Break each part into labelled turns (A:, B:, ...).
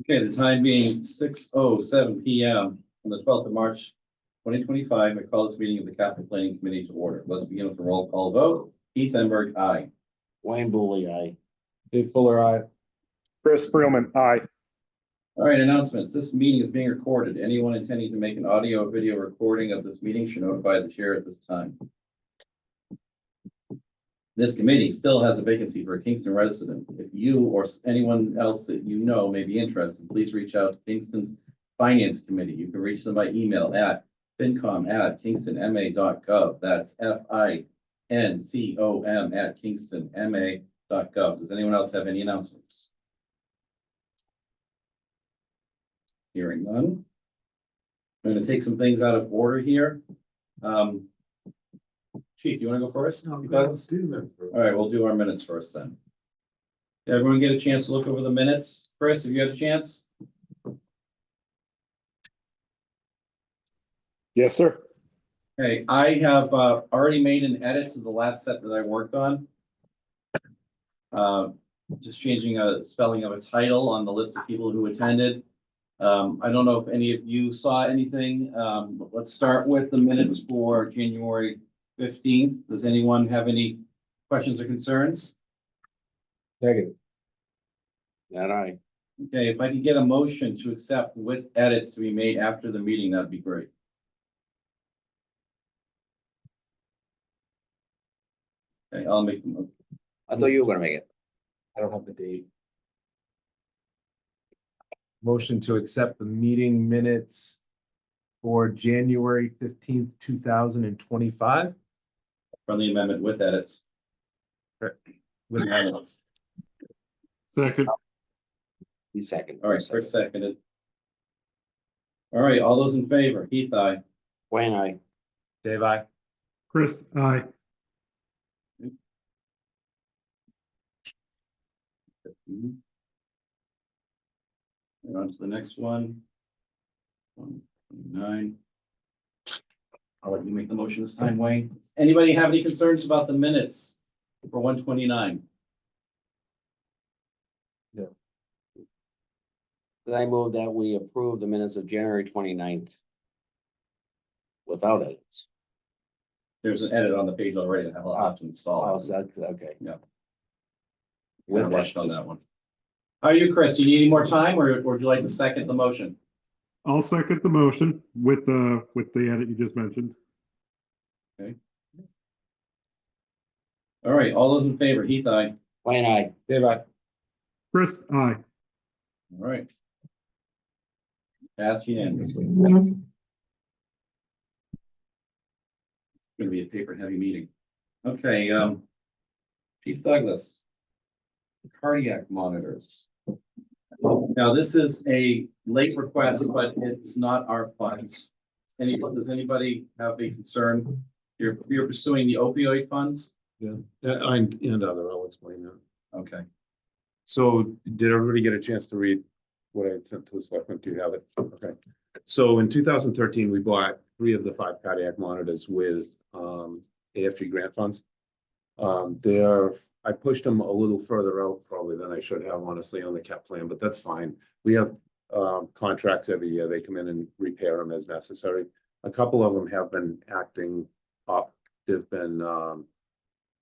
A: Okay, the time being 6:07 PM on the 12th of March, 2025, I call this meeting of the Capital Planning Committee to order. Let's begin with a roll call vote. Keith Enberg, aye.
B: Wayne Booley, aye.
C: Dave Fuller, aye.
D: Chris Freeman, aye.
A: All right, announcements. This meeting is being recorded. Anyone intending to make an audio or video recording of this meeting should notify the chair at this time. This committee still has a vacancy for a Kingston resident. If you or anyone else that you know may be interested, please reach out to Kingston's Finance Committee. You can reach them by email at fincom@kingstonma.gov. That's FINCOM@kingstonma.gov. Does anyone else have any announcements? Hearing none. I'm going to take some things out of order here. Chief, do you want to go first?
C: No,
A: You guys? All right, we'll do our minutes first then. Did everyone get a chance to look over the minutes? Chris, have you had a chance?
D: Yes, sir.
A: Okay, I have already made an edit to the last set that I worked on. Just changing a spelling of a title on the list of people who attended. I don't know if any of you saw anything. But let's start with the minutes for January 15th. Does anyone have any questions or concerns?
C: Negative.
B: That aye.
A: Okay, if I could get a motion to accept with edits to be made after the meeting, that'd be great. Okay, I'll make the motion.
B: I thought you were gonna make it.
C: I don't have the date. Motion to accept the meeting minutes for January 15th, 2025.
A: Friendly amendment with edits. With edits.
D: Second.
B: You second.
A: All right, first seconded. All right, all those in favor, Keith, aye.
B: Wayne, aye.
C: Dave, aye.
D: Chris, aye.
A: And on to the next one. 129. I'll let you make the motion this time, Wayne. Anybody have any concerns about the minutes for 129?
B: Then I move that we approve the minutes of January 29th without edits.
A: There's an edit on the page already that I'll have to install.
B: Oh, so that's okay.
A: Yeah.
B: With
A: We're
B: that,
A: rushed on that one. How are you, Chris? You need any more time or would you like to second the motion?
D: I'll second the motion with the edit you just mentioned.
A: All right, all those in favor, Heath, aye.
B: Wayne, aye.
C: Dave, aye.
D: Chris, aye.
A: All right. Passed unanimously. Gonna be a paper heavy meeting. Okay, Chief Douglas. Cardiac monitors. Now, this is a late request, but it's not our funds. Does anybody have a concern? You're pursuing the opioid funds?
E: Yeah, and other, I'll explain that.
A: Okay.
E: So did everybody get a chance to read what I had sent to the selectmen? Do you have it? Okay. So in 2013, we bought 3 of the 5 cardiac monitors with AFG grant funds. I pushed them a little further out probably than I should have, honestly, on the cap plan, but that's fine. We have contracts every year. They come in and repair them as necessary. A couple of them have been acting up. They've been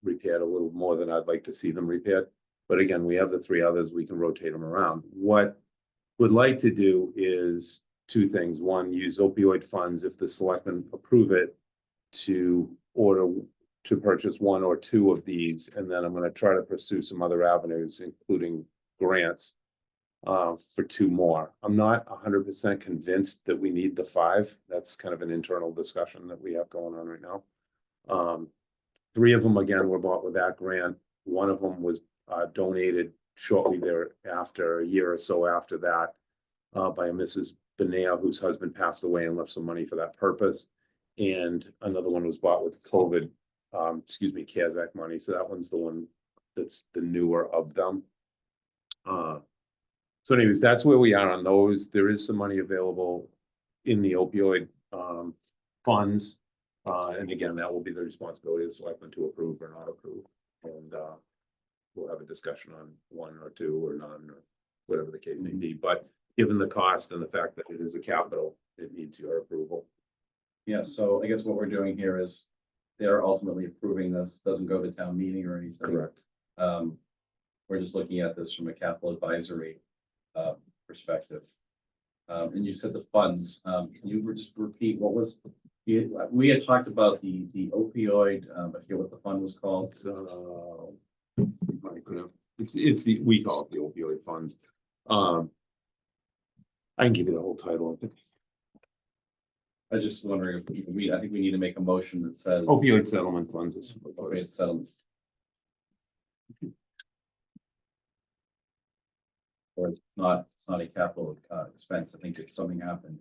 E: repaired a little more than I'd like to see them repaired. But again, we have the 3 others, we can rotate them around. What would like to do is 2 things. One, use opioid funds if the selectmen approve it to purchase 1 or 2 of these. And then I'm going to try to pursue some other avenues, including grants for 2 more. I'm not 100% convinced that we need the 5. That's kind of an internal discussion that we have going on right now. 3 of them, again, were bought with that grant. 1 of them was donated shortly thereafter, a year or so after that, by a Mrs. Benea, whose husband passed away and left some money for that purpose. And another one was bought with COVID, CARES Act money. So that one's the one that's the newer of them. So anyways, that's where we are on those. There is some money available in the opioid funds. And again, that will be the responsibility of the selectmen to approve or not approve. And we'll have a discussion on 1 or 2 or none or whatever the case may be. But given the cost and the fact that it is a capital, it needs your approval.
A: Yeah, so I guess what we're doing here is they're ultimately approving this, doesn't go to town meeting or anything.
E: Correct.
A: We're just looking at this from a capital advisory perspective. And you said the funds, can you just repeat what was, we had talked about the opioid, I forget what the fund was called.
E: It's the, we call it the opioid funds. I can give you the whole title.
A: I was just wondering if I think we need to make a motion that says.
E: Opioid settlement funds is.
A: Opioid settlement. Or it's not a capital expense. I think if something happened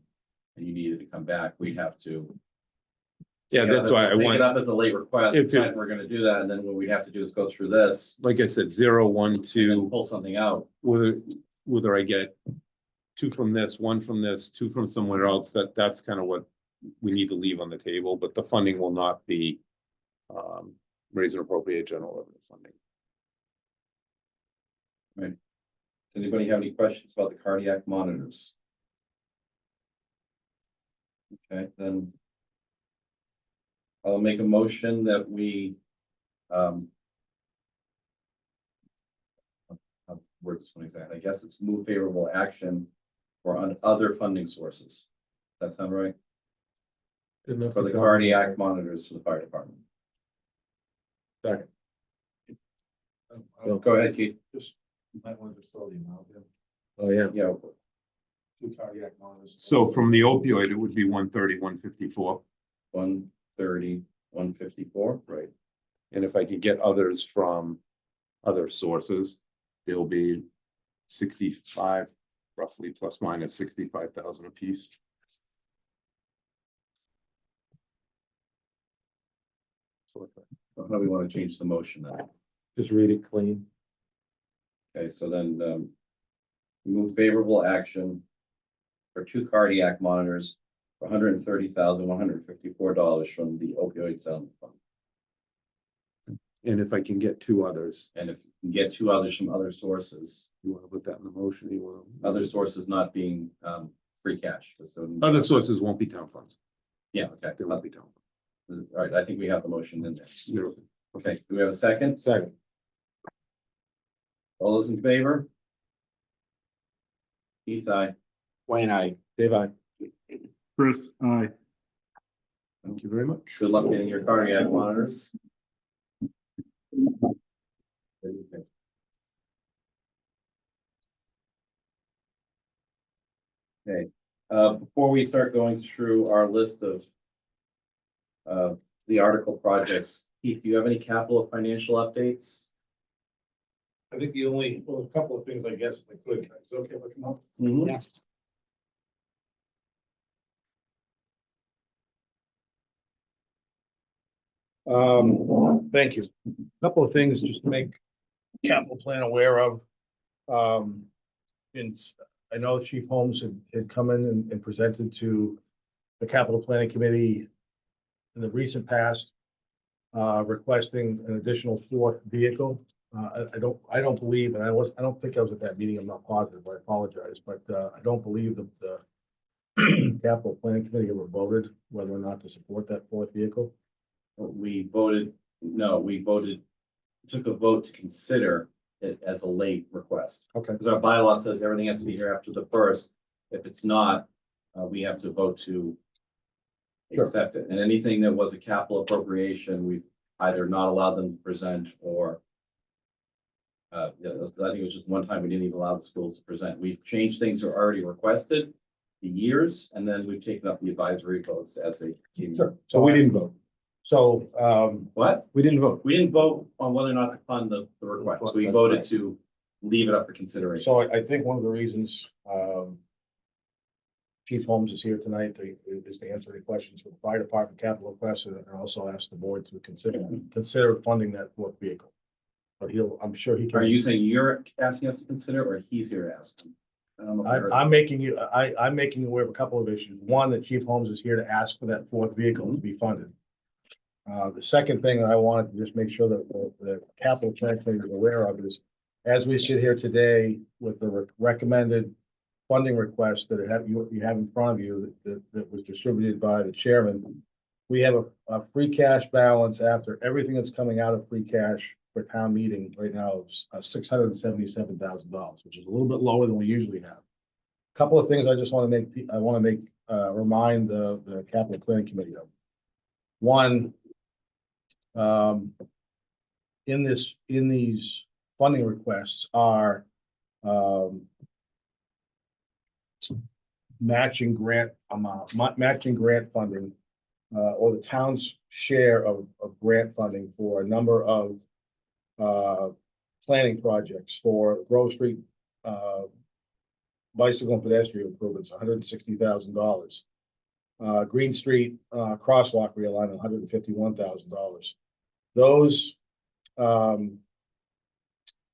A: and you needed to come back, we'd have to.
E: Yeah, that's why I
A: Make
E: want,
A: it up at the late request,
E: If it-
A: decide we're gonna do that, and then what we'd have to do is go through this.
E: like I said, 0, 1,
A: And
E: 2,
A: pull something out.
E: whether I get 2 from this, 1 from this, 2 from somewhere else, that's kind of what we need to leave on the table, but the funding will not be raise and appropriate general revenue funding.
A: Does anybody have any questions about the cardiac monitors? Okay, then. I'll make a motion that we. I'll word this one exactly. I guess it's move favorable action for on other funding sources. Does that sound right? For the cardiac monitors for the fire department.
C: Second.
A: Go ahead, Keith.
F: Just, you might want to just throw the amount in,
C: Oh, yeah.
A: Yeah,
F: 2 cardiac monitors.
E: So from the opioid, it would be 130, 154.
A: 130, 154.
E: Right. And if I could get others from other sources, they'll be 65, roughly plus minus 65,000 apiece.
A: How do we want to change the motion then?
C: Just read it clean.
A: Okay, so then, move favorable action for 2 cardiac monitors for $130,154 from the opioid settlement fund.
E: And if I can get 2 others,
A: And if you can get 2 others from other sources,
E: you want to put that in the motion, you want to?
A: other sources not being, free cash, because.
E: Other sources won't be town funds.
A: Yeah, okay.
E: They won't be town.
A: All right, I think we have the motion in there.
E: funds.
A: Okay, do we have a second?
C: Second.
A: All those in favor? Keith, aye.
B: Wayne, I,
C: Dave, I.
D: Chris, aye.
E: Thank you very much.
A: Good luck getting your cardiac monitors. Okay, before we start going through our list of the article projects, Keith, do you have any capital or financial updates?
F: I think the only, well, a couple of things, I guess, if I could, is it okay if I come up?
B: yeah,
F: Thank you. Couple of things just to make capital plan aware of. And I know Chief Holmes had come in and presented to the capital planning committee in the recent past, requesting an additional 4th vehicle. I don't believe, and I don't think I was at that meeting, I'm not positive, I apologize, but I don't believe that the capital planning committee ever voted whether or not to support that 4th vehicle.
A: We voted, no, we voted, took a vote to consider it as a late request.
F: Okay.
A: Because our bylaw says everything has to be here after the 1st. If it's not, we have to vote to
F: Sure.
A: accept it. And anything that was a capital appropriation, we've either not allowed them to present or yeah, I think it was just one time we didn't even allow the schools to present. We've changed things that are already requested, the years, and then we've taken up the advisory votes as they came.
F: Sure.
C: So we didn't vote.
F: So,
A: What?
C: We didn't vote.
A: We didn't vote on whether or not to fund the request. We voted to leave it up for consideration.
F: so I think one of the reasons, Chief Holmes is here tonight is to answer any questions for the fire department capital requests and also ask the board to consider funding that 4th vehicle. But I'm sure he
A: Are
F: can.
A: you saying you're asking us to consider, or he's here to ask? I don't know if I heard.
F: I'm making you aware of a couple of issues. One, that Chief Holmes is here to ask for that 4th vehicle to be funded. The second thing that I wanted to just make sure that the capital plan committee is aware of is, as we sit here today with the recommended funding request that you have in front of you that was distributed by the chairman. We have a free cash balance after everything that's coming out of free cash for town meeting right now of $677,000, which is a little bit lower than we usually have. Couple of things I just want to make, remind the capital planning committee of. One, in these funding requests are, matching grant funding, or the town's share of grant funding for a number of planning projects for Grove Street, bicycle and pedestrian improvements, $160,000. Green Street, crosswalk realignment, $151,000. Those,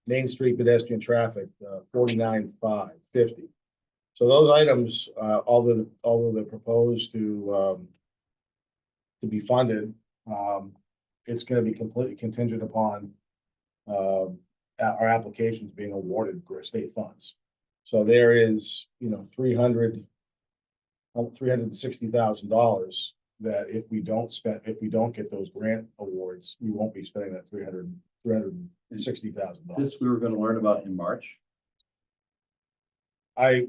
F: Main Street pedestrian traffic, 49,550. So those items, although they're proposed to be funded, it's gonna be completely contingent upon our applications being awarded state funds. So there is, $360,000 that if we don't get those grant awards, we won't be spending that $360,000.
A: This we were gonna learn about in March.
F: I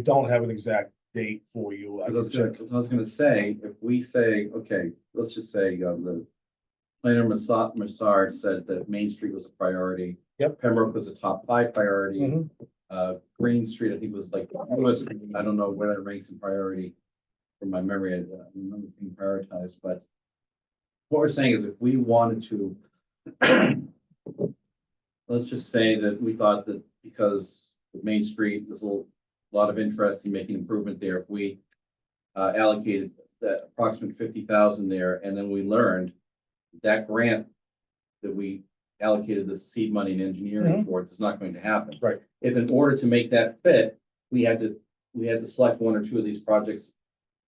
F: don't have an exact date for you. I
A: I was
F: can check.
A: gonna say, if we say, okay, let's just say, the planner Massard said that Main Street was a priority.
F: Yep.
A: Pembroke was a top 5 priority.
F: Mhm.
A: Green Street, I think was like, I don't know where that ranks in priority. From my memory, I remember being prioritized, but what we're saying is if we wanted to, let's just say that we thought that because Main Street, there's a lot of interest in making improvement there, if we allocated that approximate 50,000 there, and then we learned that grant that we allocated the seed money and engineering towards is not going to happen.
F: Right.
A: If in order to make that fit, we had to select 1 or 2 of these projects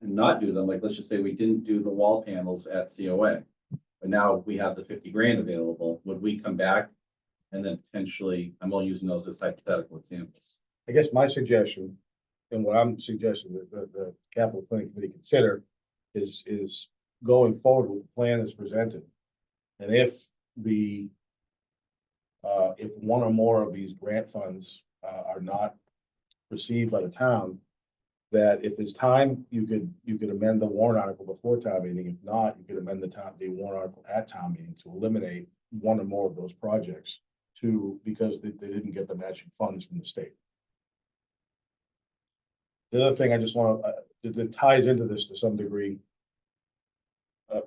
A: and not do them, like, let's just say we didn't do the wall panels at COA. But now we have the 50 grand available, would we come back and then potentially, I'm only using those as hypothetical examples.
F: I guess my suggestion, and what I'm suggesting that the capital planning committee consider is going forward with the plan that's presented. And if one or more of these grant funds are not received by the town, that if there's time, you could amend the warrant article before town meeting. If not, you could amend the warrant article at town meeting to eliminate one or more of those projects because they didn't get the matching funds from the state. The other thing I just want to, that ties into this to some degree.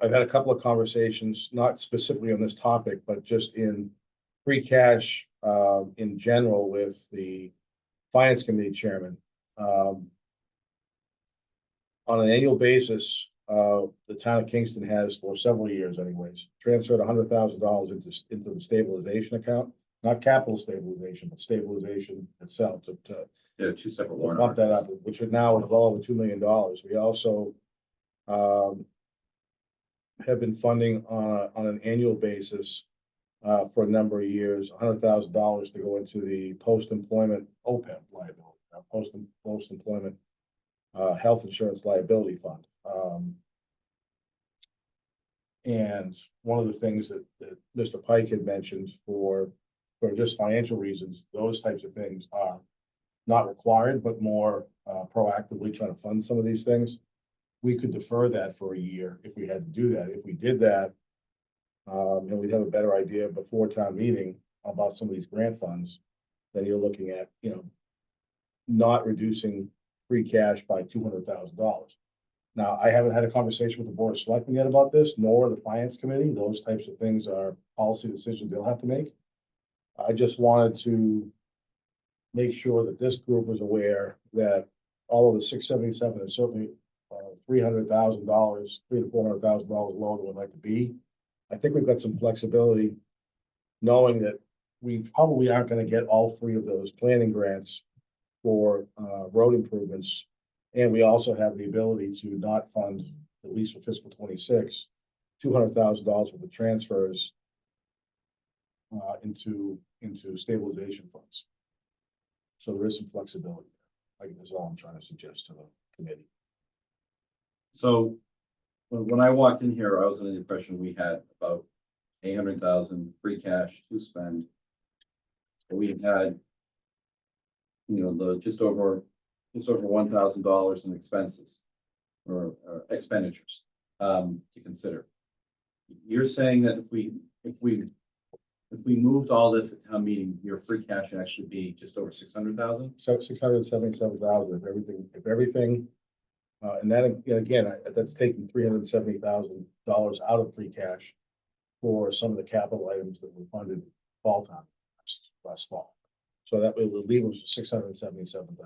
F: I've had a couple of conversations, not specifically on this topic, but just in free cash in general with the finance committee chairman. On an annual basis, the town of Kingston has for several years anyways, transferred $100,000 into the stabilization account, not capital stabilization, but stabilization itself to
A: Yeah, 2 separate warrant
F: bump that up,
A: articles.
F: which are now well over $2 million. We also have been funding on an annual basis for a number of years, $100,000 to go into the post-employment OPEB liability, post-employment health insurance liability fund. And one of the things that Mr. Pike had mentioned for just financial reasons, those types of things are not required, but more proactively trying to fund some of these things. We could defer that for a year if we had to do that. If we did that, and we'd have a better idea before town meeting about some of these grant funds, then you're looking at, not reducing free cash by $200,000. Now, I haven't had a conversation with the board of selectmen yet about this, nor the finance committee. Those types of things are policy decisions they'll have to make. I just wanted to make sure that this group was aware that all of the 677 is certainly $300,000, $300,000 to $400,000 lower than we'd like to be. I think we've got some flexibility, knowing that we probably aren't going to get all 3 of those planning grants for road improvements. And we also have the ability to not fund, at least for fiscal 26, $200,000 worth of transfers into stabilization funds. So there is some flexibility. Like, that's all I'm trying to suggest to the committee.
A: So when I walked in here, I was under the impression we had about 800,000 free cash to spend. We had, the just over $1,000 in expenses or expenditures to consider. You're saying that if we moved all this at town meeting, your free cash would actually be just over 600,000?
F: So $677,000, if everything, and that, and again, that's taking $370,000 out of free cash for some of the capital items that were funded fall time, last fall. So that would leave us with $677,000.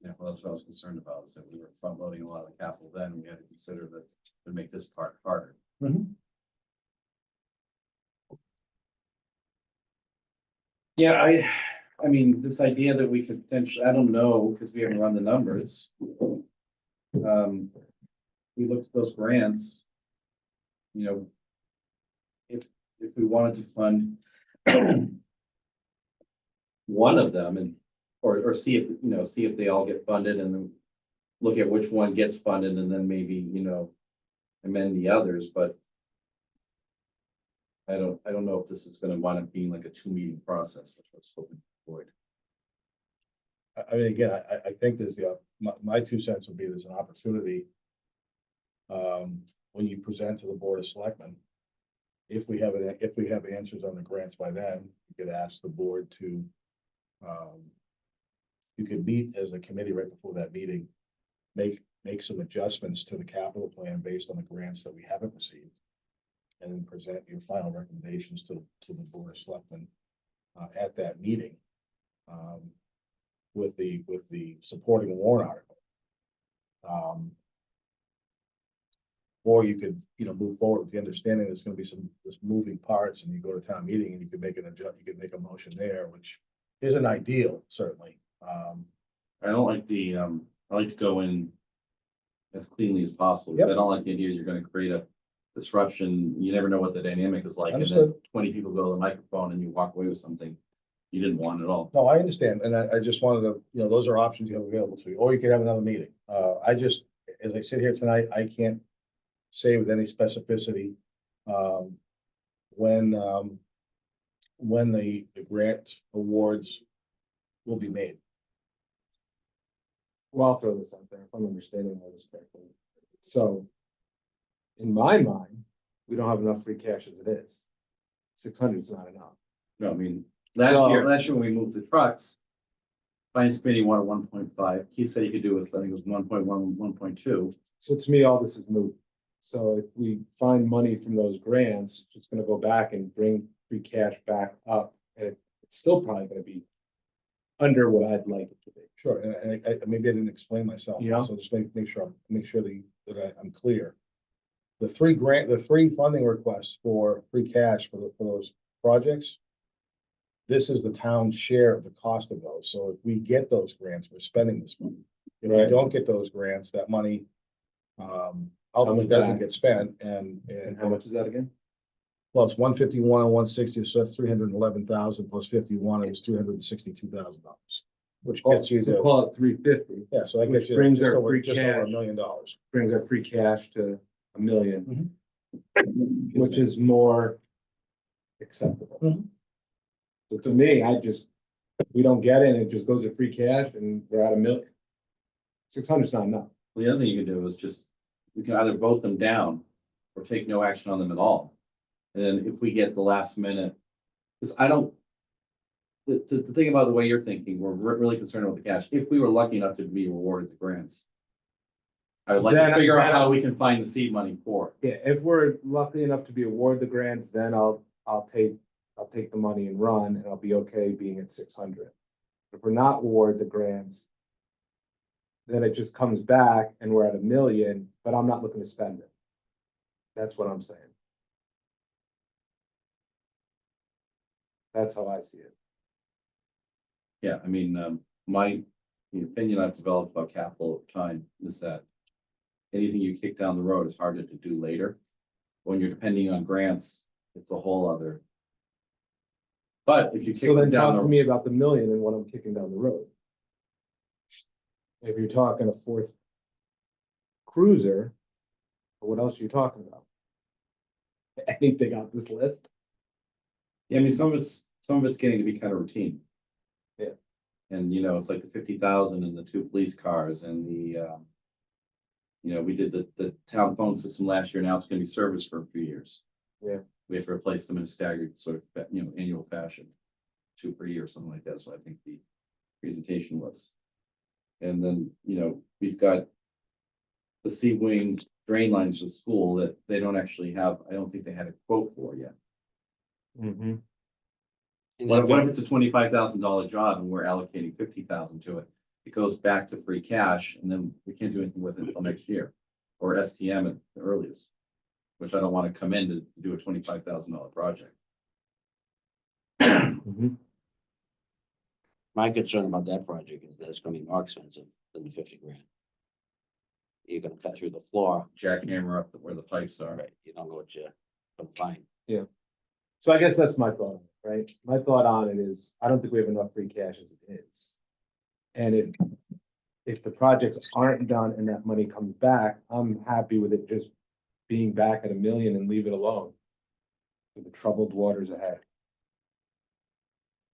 A: Yeah, well, that's what I was concerned about, is that we were front loading a lot of the capital then, and we had to consider that to make this part harder. Yeah, I mean, this idea that we could potentially, I don't know, because we haven't run the numbers. We looked at those grants. If we wanted to fund one of them and, or see if they all get funded and then look at which one gets funded and then maybe, amend the others, but I don't know if this is gonna wind up being like a 2-meeting process, which I was hoping to avoid.
F: I mean, again, I think there's my 2 cents would be there's an opportunity. When you present to the Board of Selectmen, if we have answers on the grants by then, you could ask the board to. You could meet as a committee right before that meeting, make some adjustments to the capital plan based on the grants that we haven't received. And then present your final recommendations to the Board of Selectmen at that meeting. With the supporting warrant article. Or you could, move forward with the understanding there's gonna be some moving parts and you go to town meeting and you could make you could make a motion there, which isn't ideal, certainly.
A: I don't like I like to go in as cleanly as possible, because I don't like the idea you're gonna create a disruption. You never know what the dynamic is like, and then
F: Understood.
A: 20 people go to the microphone and you walk away with something you didn't want at all.
F: No, I understand, and I just wanted to, those are options you have available to you, or you could have another meeting. As I sit here tonight, I can't say with any specificity when the grant awards will be made.
C: Well, I'll throw this out there if I'm understanding all this correctly. So in my mind, we don't have enough free cash as it is. 600 is not enough.
A: No, I mean,
C: So-
A: last year when we moved the trucks, finance committee wanted 1.5. He said he could do it, I think it was 1.1, 1.2.
C: So to me, all this is moot. So if we find money from those grants, it's gonna go back and bring free cash back up. And it's still probably gonna be under what I'd like it to be.
F: Sure, and maybe I didn't explain myself.
C: Yeah.
F: So just make sure that I'm clear. The three funding requests for free cash for those projects. This is the town's share of the cost of those. So if we get those grants, we're spending this money. If we
C: Right.
F: don't get those grants, that money ultimately
C: Comes
F: doesn't
C: back.
F: get spent
C: And how much is that again?
F: well, it's 151 and 160, so that's 311,000 plus 51 is $362,000. Which gets you
C: So
F: to,
C: call it 350,
F: yeah, so that
C: which
F: gets you
C: brings
F: just
C: our
F: over
C: free
F: $1
C: cash.
F: million.
C: brings our free cash to $1 million. Which is more acceptable.
F: Mhm.
C: So to me, if we don't get it, and it just goes to free cash and we're out of milk. 600 is not enough.
A: Well, the other thing you can do is we can either vote them down or take no action on them at all. And then if we get the last minute, because the thing about the way you're thinking, we're really concerned about the cash. If we were lucky enough to be awarded the grants, I would like
C: Then-
A: to figure out
C: then-
A: how we can find the seed money for it.
C: Yeah, if we're lucky enough to be awarded the grants, then I'll take the money and run, and I'll be okay being at 600. If we're not awarded the grants, then it just comes back and we're at $1 million, but I'm not looking to spend it. That's what I'm saying. That's how I see it.
A: Yeah, I mean, the opinion I've developed about capital over time is that anything you kick down the road is harder to do later. When you're depending on grants, it's a whole other. But if you kick
C: So then
A: them down
C: talk to
A: the,
C: me about the 1 million and what I'm kicking down the road. If you're talking a fourth cruiser, what else are you talking about? Anything on this list?
A: Yeah, I mean, some of it's getting to be kind of routine.
C: Yeah.
A: And, you know, it's like the 50,000 and the 2 police cars and you know, we did the town phone system last year. Now it's gonna be serviced for a few years.
C: Yeah.
A: We have to replace them in a staggered sort of, you know, annual fashion, 2 per year, something like that. So I think the presentation was. And then, you know, we've got the sea wing drain lines to school that they don't actually have, I don't think they had a quote for yet.
C: Mm-hmm.
B: And
A: What if it's a $25,000 job and we're allocating 50,000 to it? It goes back to free cash and then we can't do anything with it until next year. Or STM at the earliest, which I don't want to come in to do a $25,000 project.
C: Mm-hmm.
B: My concern about that project is that it's gonna be more expensive than the 50 grand. You're gonna cut through the floor,
A: Jackhammer up where the pipes are.
B: right? You don't know what you're gonna find.
C: So I guess that's my thought, right? My thought on it is, I don't think we have enough free cash as it is. And if the projects aren't done and that money comes back, I'm happy with it just being back at 1 million and leave it alone. For the troubled waters ahead.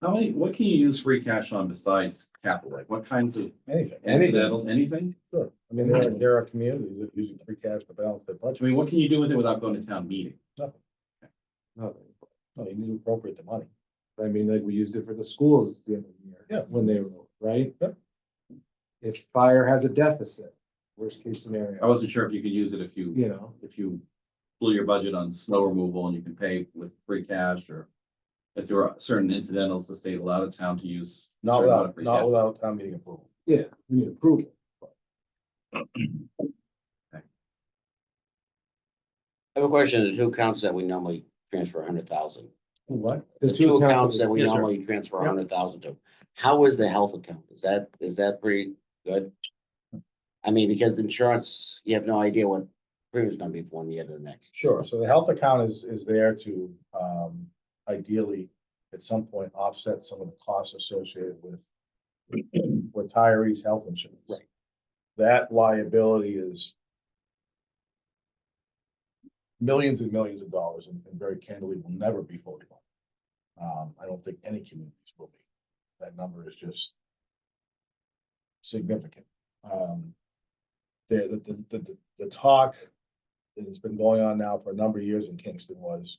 A: What can you use free cash on besides capital? Like what kinds of
F: Anything.
A: incidentals, anything?
F: Sure. I mean, there are communities that using free cash to balance their
A: I
F: budget.
A: mean, what can you do with it without going to town meeting?
F: Nothing.
C: Nothing.
F: No, you need to appropriate the money.
C: I mean, like we used it for the schools at the end of the year.
F: Yeah.
C: When they were, right?
F: Yep.
C: If fire has a deficit, worst case
A: I
C: scenario,
A: wasn't sure if you could use it if
C: you know,
A: if you blew your budget on snow removal and you can pay with free cash, or if there are certain incidentals the state allowed a town to use. a
F: Not
A: certain amount of
F: without,
A: free
F: not
A: cash.
F: without town meeting approval.
C: yeah, we need approval.
B: I have a question, the two accounts that we normally transfer 100,000.
F: What?
B: The two accounts that we
A: Yes, sir.
B: normally transfer
F: Yep.
B: 100,000 to. How is the health account? Is that pretty good? I mean, because insurance, you have no idea what premium's gonna be from one year to the next.
F: Sure, so the health account is there to, ideally, at some point, offset some of the costs associated with retirees' health insurance.
B: Right.
F: That liability is millions and millions of dollars, and very candidly, will never be fully funded. I don't think any communities will be. That number is just significant. The talk that has been going on now for a number of years in Kingston was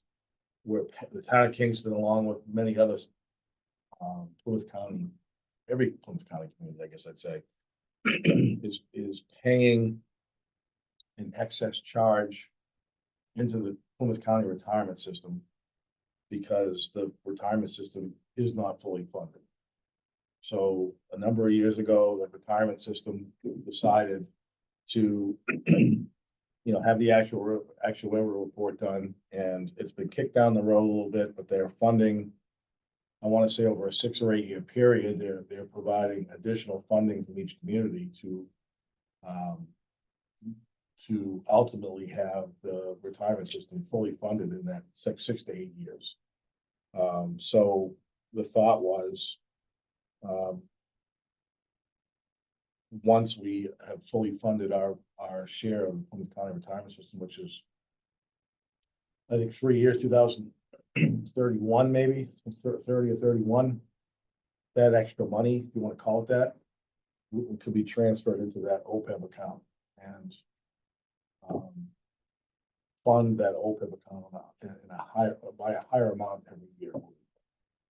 F: where the town of Kingston, along with many others, Plymouth County, every Plymouth County community, I guess I'd say, is paying an excess charge into the Plymouth County retirement system because the retirement system is not fully funded. So a number of years ago, the retirement system decided to, have the actuarial report done, and it's been kicked down the road a little bit, but they're funding, I want to say over a 6 or 8 year period, they're providing additional funding from each community to ultimately have the retirement system fully funded in that 6 to 8 years. So the thought was, once we have fully funded our share of the Plymouth County retirement system, which is, I think, 3 years, 2031, maybe 30 or 31, that extra money, if you want to call it that, could be transferred into that OPEB account and fund that OPEB account by a higher amount every year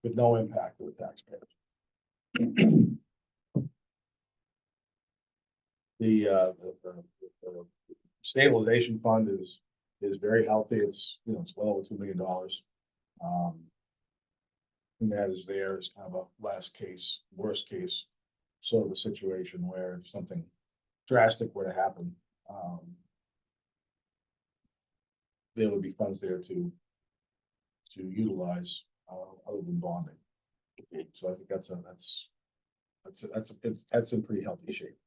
F: with no impact to the taxpayers. The stabilization fund is very healthy. It's, it's well over $2 million. And that is there as kind of a last case, worst case sort of a situation where if something drastic were to happen, there would be funds there to utilize other than bonding. So I think that's in pretty healthy shape.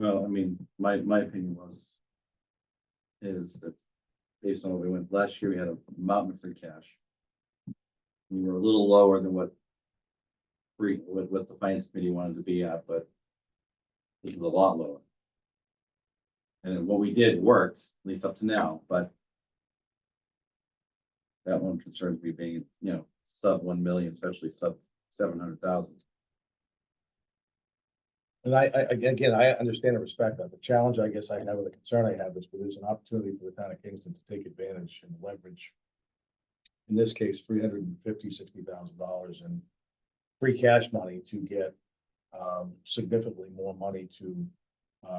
A: Well, I mean, my opinion is that based on what we went, last year we had a mountain of free cash. We were a little lower than what what the finance committee wanted to be at, but this is a lot lower. And what we did worked, at least up to now, but that one concerns me being, sub 1 million, especially sub 700,000.
F: And again, I understand and respect that. The challenge, I guess I have, or the concern I have is there's an opportunity for the town of Kingston to take advantage and leverage. In this case, $360,000 in free cash money to get significantly more money to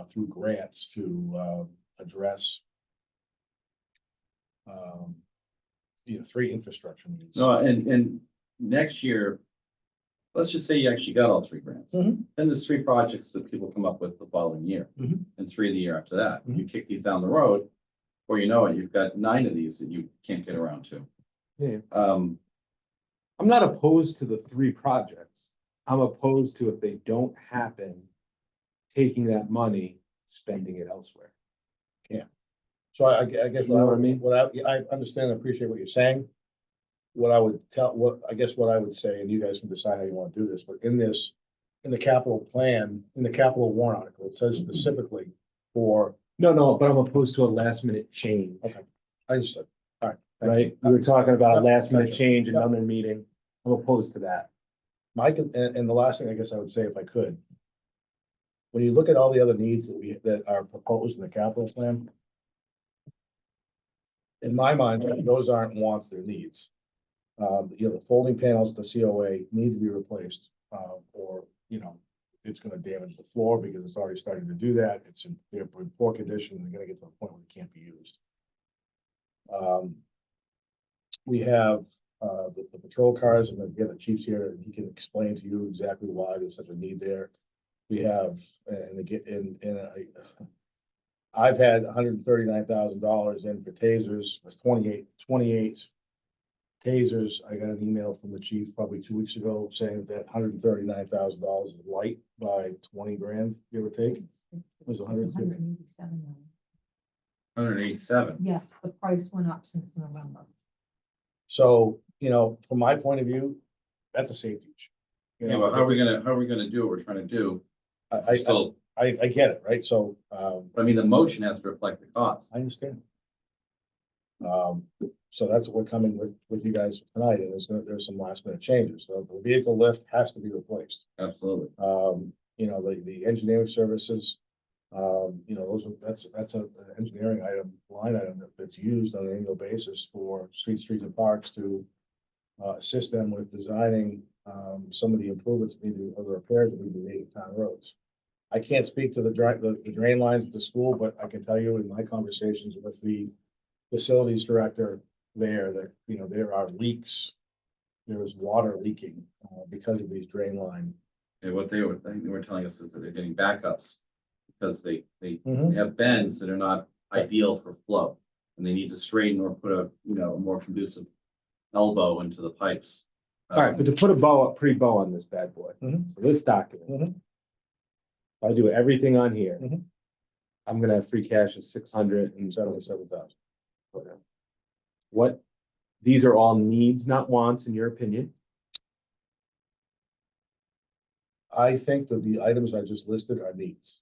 F: through grants to address three infrastructure needs.
A: No, and next year, let's just say you actually got all 3 grants.
F: Mhm.
A: Then there's 3 projects that people come up with the following year,
F: Mhm.
A: and 3 the year after that.
F: Mhm.
A: You kick these down the road, or you know it, you've got 9 of these that you can't get around to.
C: Yeah.
A: Um,
C: I'm not opposed to the 3 projects. I'm opposed to, if they don't happen, taking that money, spending it elsewhere.
F: So I guess
C: You know what I mean?
F: I understand and appreciate what you're saying. What I would say, and you guys can decide how you want to do this, but in the capital plan, in the capital warrant article, it says specifically for,
C: No, but I'm opposed to a last minute change,
F: okay, I understood. All right. thank you.
C: right? We were talking about a
F: Yep,
C: last minute
F: gotcha.
C: change,
F: Yep.
C: another meeting. I'm opposed to that.
F: Mike, and the last thing I guess I would say, if I could, when you look at all the other needs that are proposed in the capital plan, in my mind, those aren't wants, they're needs. The folding panels, the COA need to be replaced, or, it's gonna damage the floor because it's already starting to do that. They're in poor condition, and they're gonna get to the point where it can't be used. We have, the patrol cars, and again, the chief's here, and he can explain to you exactly why there's such a need there. We have, and again, I've had $139,000 in for tasers, that's 28 tasers. I got an email from the chief probably 2 weeks ago saying that $139,000 is light by 20 grand, give or take. It was 150.
G: 187 now.
A: 187.
G: Yes, the price went up since November.
F: So, from my point of view, that's a safety issue.
A: Yeah, well, how are we gonna do what we're trying to do?
F: I
A: Still,
F: I get it, right? So,
A: I mean, the motion has to reflect the cost.
F: I understand. So that's what we're coming with you guys tonight, and there's some last minute changes. So the vehicle lift has to be replaced.
A: Absolutely.
F: The engineering services, that's an engineering line item that's used on an annual basis for streets and parks to assist them with designing some of the improvements or the repairs that need to be made in town roads. I can't speak to the drain lines at the school, but I can tell you in my conversations with the facilities director there that, there are leaks. There is water leaking because of these drain line.
A: And what I think they were telling us is that they're getting backups because they
F: Mhm.
A: have bends that are not ideal for flow. And they need to straighten or put a more conducive elbow into the pipes.
C: All right, but to put a pre-bow on this bad boy,
F: Mhm.
C: so this document.
F: Mhm.
C: If I do everything on here.
F: Mhm.
C: I'm gonna have free cash of
F: 77,000.
C: What, these are all needs, not wants, in your opinion?
F: I think that the items I just listed are needs.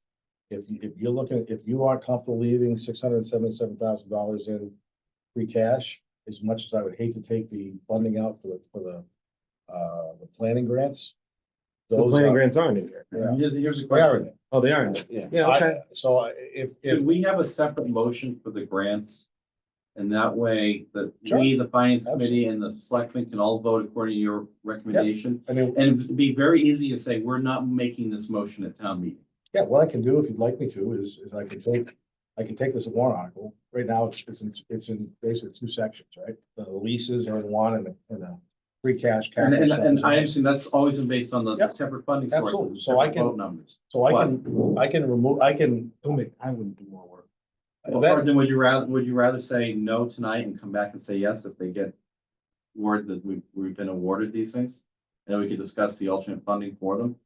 F: If you aren't comfortable leaving $677,000 in free cash, as much as I would hate to take the funding out for the planning grants.
C: So the
F: those
C: planning
F: are-
C: grants aren't in here.
F: Yeah,
A: Here's a
F: they are in
A: question.
F: there.
C: Oh, they are in there.
B: Yeah.
C: Yeah, okay.
F: So if
A: Could we have a separate motion for the grants? And that way that
F: Sure.
A: we, the finance committee and the selectmen can all vote according to your recommendation.
F: I mean,
A: And it'd be very easy to say, we're not making this motion at town meeting.
F: yeah, what I can do, if you'd like me to, is I can take this warrant article. Right now, it's in basically 2 sections, right? The leases are in one, and the free cash.
A: And
F: capital stuff is in
A: I
F: one.
A: understand that's always been based on the
F: Yep.
A: separate funding
F: Absolutely.
A: sources,
F: So I
A: separate
F: can-
A: vote numbers.
F: So I can remove, I
C: wouldn't do more work.
A: Or then would you rather say no tonight and come back and say yes if they get word that we've been awarded these things? And then we could discuss the alternate funding for them.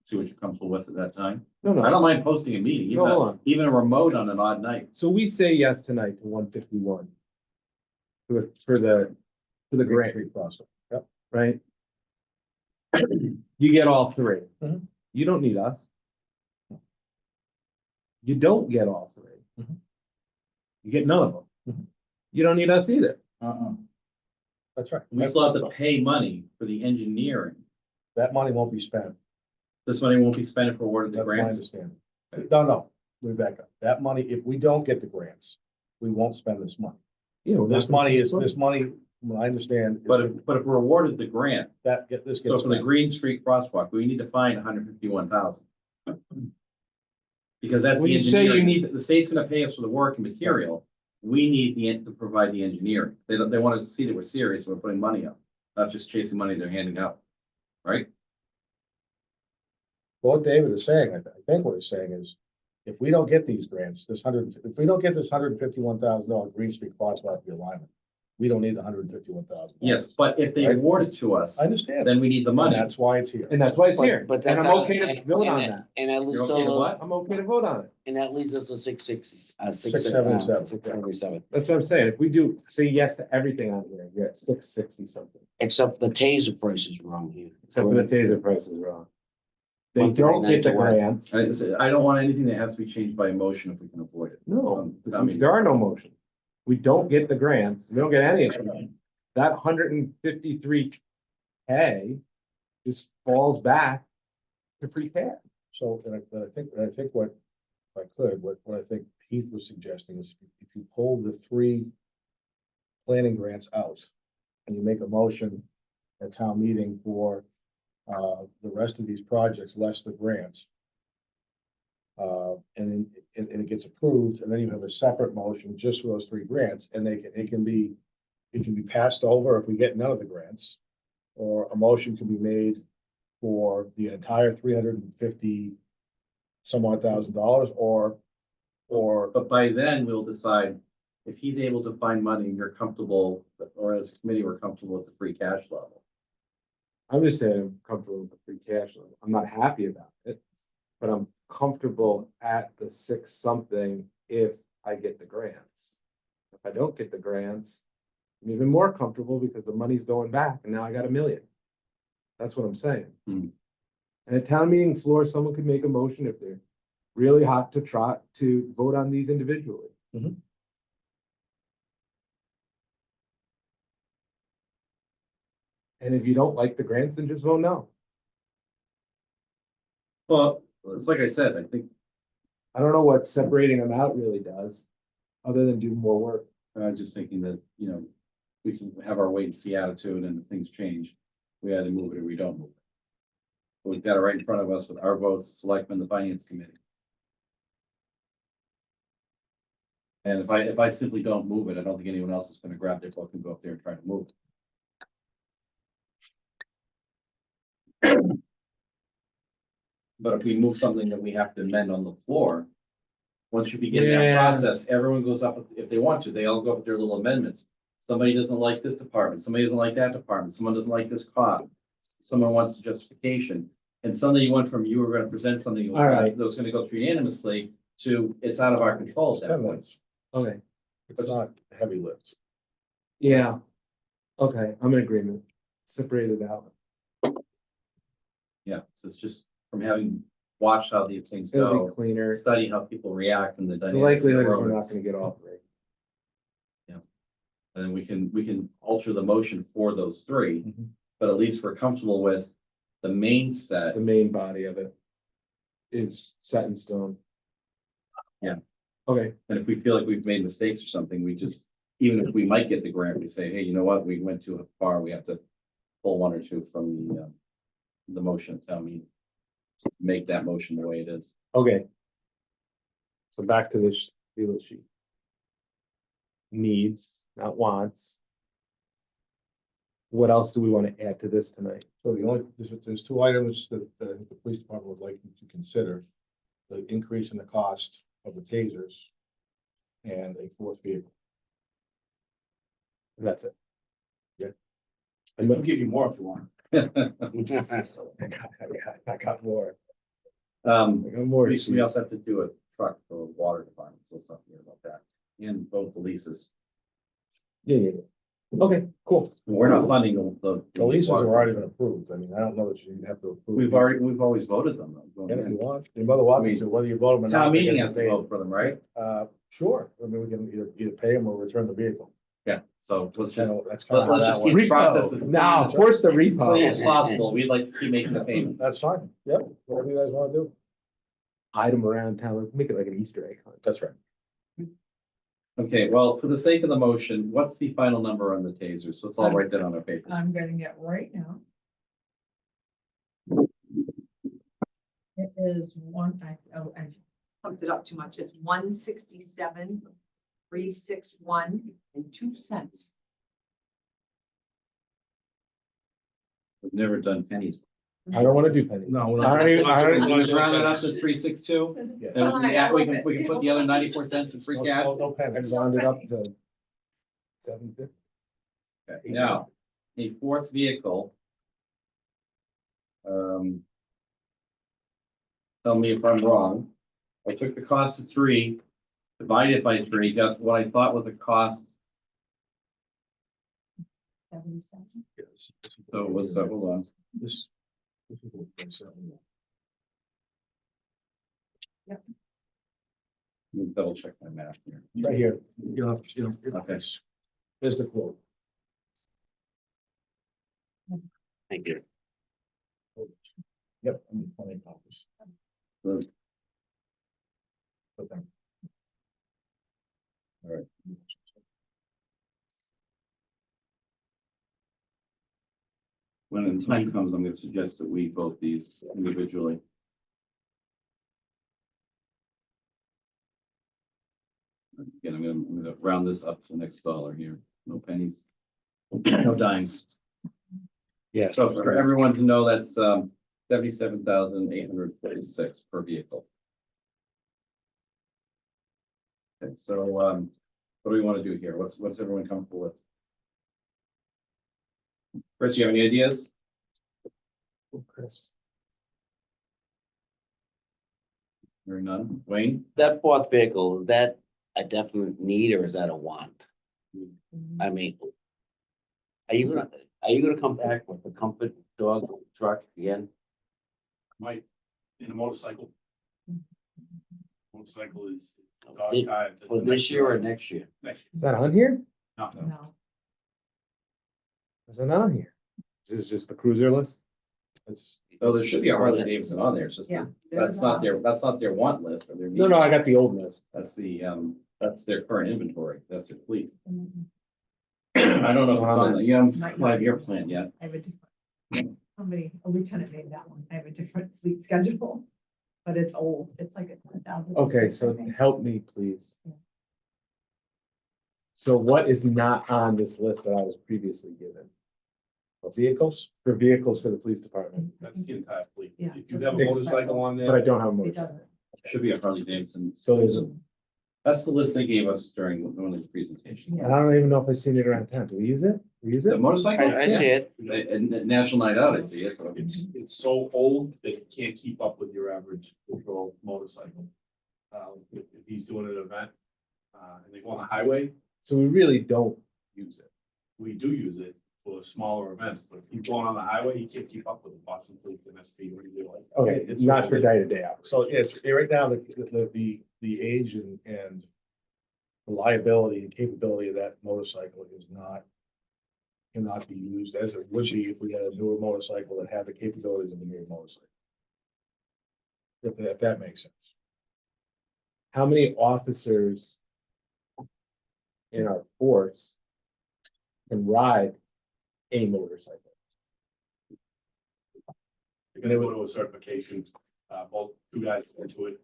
A: see what you're comfortable with at that time.
C: No,
A: I don't
C: no.
A: mind posting a meeting,
C: No, hold on.
A: even a remote on an odd night.
C: So we say yes tonight to 151. For the grant
F: process.
C: right? You get all three.
F: Mhm.
C: You don't need us. You don't get all three.
F: Mhm.
C: You get none of them.
F: Mhm.
C: You don't need us either.
F: That's right.
A: We still have to pay money for the engineering.
F: That money won't be spent.
A: This money won't be spent if we're awarded the
F: That's my
A: grants.
F: understanding. No, let me back up. That money, if we don't get the grants, we won't spend this money.
C: You know,
F: This money, from what I understand. is
A: But if we're awarded the grant,
F: this
A: so
F: gets
A: for the
F: spent.
A: Green Street crosswalk, we need to find 151,000. Because that's
C: When
A: the
C: you say you
A: engineering,
C: need-
A: the state's gonna pay us for the work and material. We need to provide the engineering. They want us to see that we're serious, and we're putting money up, not just chasing money they're handing out. Right?
F: What David is saying, I think what he's saying is, if we don't get these grants, if we don't get this $151,000 Green Street crosswalk realignment, we don't need the $151,000.
A: Yes, but if they
F: Right.
A: award it to us,
F: I understand.
A: then we need the
F: And
A: money.
F: that's why it's here.
C: And that's why it's here.
B: But
C: And
B: that's.
C: I'm okay to vote on that.
B: And at least,
A: You're okay to
B: still-
A: what?
C: I'm okay to vote on it.
B: and that leads us to 660,
F: 677.
B: 677,
C: That's what I'm saying. If we do say yes to everything on here, you're at 660 something.
B: except the taser price is wrong here.
C: Except for the taser price is wrong. They
B: 139
C: don't get the
B: to what?
C: grants.
A: I don't want anything that has to be changed by motion if we can avoid it.
C: No,
A: I mean,
C: there are no motions. We don't get the grants. We don't get any of them. That 153K just falls back to free cash.
F: So, and I think what, if I could, what I think Heath was suggesting is if you pull the 3 planning grants out and you make a motion at town meeting for the rest of these projects, less the grants. And then it gets approved, and then you have a separate motion just for those 3 grants, and it can be passed over if we get none of the grants. Or a motion can be made for the entire 350 some odd $1,000, or
A: but by then we'll decide if he's able to find money and you're comfortable, or as a committee, we're comfortable with the free cash level.
C: I'm just saying I'm comfortable with the free cash level. I'm not happy about it, but I'm comfortable at the 6 something if I get the grants. If I don't get the grants, I'm even more comfortable because the money's going back and now I got $1 million. That's what I'm saying.
A: Hmm.
C: And at town meeting floor, someone could make a motion if they're really hot to trot to vote on these individually.
F: Mhm.
C: And if you don't like the grants, then just vote no.
A: Well, it's like I said, I think,
C: I don't know what separating them out really does, other than do more work.
A: I'm just thinking that, we can have our wait and see attitude, and if things change, we either move it or we don't move it. But we've got it right in front of us with our votes, the selectmen, the finance committee. And if I simply don't move it, I don't think anyone else is gonna grab their book and go up there and try to move it. But if we move something that we have to amend on the floor, once you begin that
C: Yeah.
A: process, everyone goes up, if they want to, they all go up with their little amendments. Somebody doesn't like this department, somebody doesn't like that department, someone doesn't like this cost, someone wants justification. And suddenly you went from, you were gonna present something
C: All right.
A: that was gonna go through unanimously to, it's out of our control at that
F: 10
A: point.
F: minutes.
C: Okay,
F: It's not a heavy lift.
C: yeah. Okay, I'm in agreement. Separate it out.
A: Yeah, so it's just from having watched how these things
C: It'll be
A: go,
C: cleaner.
A: study how people react and the
C: The
A: dynamics. of the
C: likelihood is we're not
A: roads.
C: gonna get all 3.
A: And then we can alter the motion for those 3,
F: Mhm.
A: but at least we're comfortable with the main set.
C: The main body of it is set in stone.
A: Yeah.
C: Okay,
A: And if we feel like we've made mistakes or something, we just, even if we might get the grant, we say, hey, you know what, we went too far, we have to pull 1 or 2 from the motion at town meeting. Make that motion the way it is.
C: okay. So back to this deal sheet. Needs, not wants. What else do we want to add to this tonight?
F: So there's 2 items that I think the police department would like you to consider. The increase in the cost of the tasers and a 4th vehicle.
C: And that's it.
F: Yeah.
C: I'm gonna give you more if you want.
B: Well,
C: I got more.
A: We also have to do a truck for water department, so something about that, and both the leases.
C: Yeah. Okay, cool.
A: We're not funding
F: The leases have
A: water.
F: already been approved. I mean, I don't know that you have to approve.
A: We've always voted them though.
F: And if you want, your mother welcome to, whether you vote them or not.
A: Town
F: they're
A: meeting
F: gonna
A: has to
F: be
A: vote for them, right?
F: paid. Sure. I mean, we can either pay them or return the vehicle.
A: Yeah, so let's just,
F: That's kind of how
A: let's
F: that
A: just keep
F: works.
A: the process as
C: Now, force the
A: clean
C: repo.
A: as possible. We'd like to keep making the payments.
F: That's fine. Yep, whatever you guys want to do.
C: Hide them around town, make it like an Easter egg hunt.
F: That's right.
A: Okay, well, for the sake of the motion, what's the final number on the taser? So let's all write that on our paper.
G: I'm getting it right now. It is I pumped it up too much. It's 167,361.02.
A: We've never done pennies.
C: I don't wanna do pennies.
F: No, we're
C: I don't even- I don't
A: Can we just round it up to 362?
F: Yes.
A: Then we can put the other 94 cents in free cash.
F: No
C: And
F: pennies.
C: round it up to 750.
A: Okay, now, a fourth vehicle. Tell me if I'm wrong. I took the cost of 3, divided it by 3, got what I thought was the cost.
G: 77.
F: Yes.
A: So what's that? Hold on.
F: This.
A: Let me double check my math here.
F: Right here.
A: Okay.
C: There's the quote.
B: Thank you.
F: Yep. I need plenty of copies.
A: Good.
F: Put them.
A: All right. When the time comes, I'm going to suggest that we vote these individually. Again, I'm gonna round this up to the next dollar here. No pennies. No dimes.
C: Yeah.
A: So for everyone to know, that's 77,846 per vehicle. Okay, so what do we want to do here? What's everyone comfortable with? Chris, you have any ideas?
C: Chris.
A: Hearing none. Wayne?
B: That fourth vehicle, is that a definite need or is that a want? I mean, are you gonna come back with the comfort dog truck again?
H: Might, in a motorcycle. Motorcycle is dog
B: Thi-
H: tired.
B: For this year or next year?
H: Next
C: Is that on here?
H: year. No,
G: No,
C: Is it on here? This is just the cruiser list?
F: It's.
A: Oh, there should be a Harley Davidson on there. It's just,
G: yeah.
A: that's not their want list or their.
C: No,
A: need.
C: no, I got the old list.
A: That's their current inventory. That's their fleet.
G: Mhm.
A: I don't know if it's on the 5-year plan yet.
G: I have a different, a lieutenant made that one. I have a different fleet schedule, but it's old. It's like a 10,000.
C: Okay, so help me, please.
G: Yeah.
C: So what is not on this list that I was previously given
F: Vehicles?
C: for vehicles for the police department?
H: that's the entire fleet.
G: Yeah,
H: If you
G: just
H: have a motorcycle on
C: But I
H: there,
C: don't have a
G: It
C: motorcycle.
G: doesn't.
A: Should be a Harley Davidson.
C: So there's,
A: That's the list they gave us during one of the presentations.
C: I don't even know if I've seen it around town. Do we use it? We use
A: The
C: it?
A: motorcycle?
B: I see it.
A: And National Night Out, I see it. but
H: it's so old that it can't keep up with your average patrol motorcycle. If he's doing an event, and they go on the highway,
C: So we really don't use it.
H: we do use it for smaller events, but if he's going on the highway, he can't keep up with the Boston Police and SP or anything like that.
C: Okay, it's not for day to day hours.
F: So it's, right now, the age and reliability and capability of that motorcycle is not, cannot be used as it would be if we had a newer motorcycle that had the capabilities of a newer motorcycle. If that makes sense.
C: How many officers in our force can ride a motorcycle?
H: You're gonna go to a certification, both two guys into it.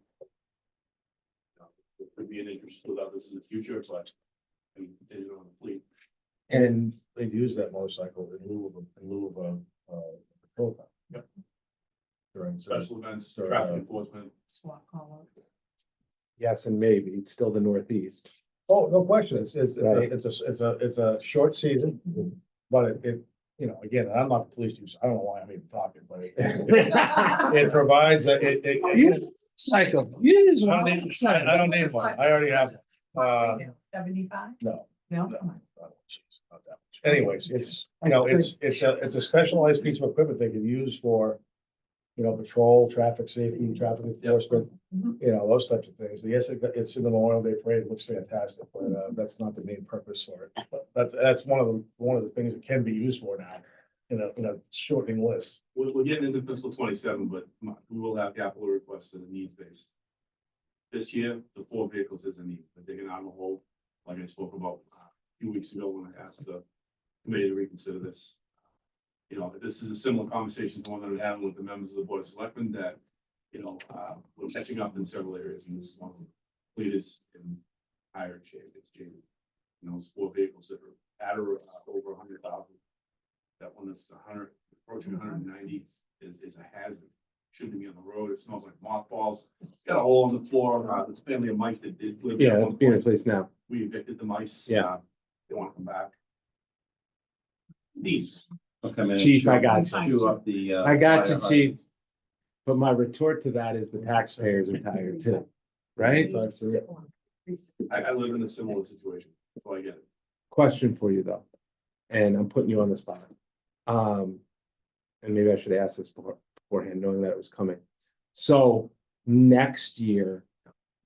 H: It could be an interest with others in the future, but I mean, continue on the fleet.
C: And
F: They've used that motorcycle in lieu of a patrol car.
H: Yep.
F: During
H: Special events,
F: So,
H: traffic enforcement.
G: SWAT call outs.
C: yes, and maybe, it's still the Northeast.
F: Oh, no question. It's
C: Right.
F: a short season, but it you know, again, I'm not the police chief, so I don't know why I'm even talking, but it provides,
C: Cycle.
F: I don't need one. I already have, one.
G: 75?
F: No.
G: No,
F: No.
G: come on.
F: Not that much. Anyways, it's, you know, it's a specialized piece of equipment they can use for, you know, patrol, traffic safety, traffic enforcement,
G: Mhm.
F: you know, those types of things. Yes, it's in the Memorial Day parade. It looks fantastic, but, that's not the main purpose for it. But that's one of the things it can be used for now in a shortening list.
H: We're getting into fiscal 27, but we will have capital requests that are needs based. This year, the 4 vehicles is a need, but digging out of a hole, like I spoke about a few weeks ago when I asked the committee to reconsider this. You know, this is a similar conversation to one that I had with the members of the Board of Selectmen that, you know, we're catching up in several areas, and this is one of the fleet is in higher shape, it's jaded. You know, it's 4 vehicles that are at or over 100,000. That one that's 100, approaching 190 is a hazard. Shouldn't be on the road. It smells like mothballs. Got a hole on the floor. It's a family of mice that did live there
C: Yeah,
H: at
C: it's
H: one
C: being
H: point.
C: replaced now.
H: We evicted the mice.
C: Yeah.
H: They want to come back. Steve,
A: Okay, man.
C: Chief, I got
G: you.
A: Chew up the.
C: I got you,
A: fire
C: Chief.
A: hose.
C: But my retort to that is the taxpayers are tired too, right?
H: I live in a similar situation, so I get it.
C: Question for you though, and I'm putting you on the spot. And maybe I should ask this beforehand, knowing that it was coming. So next year,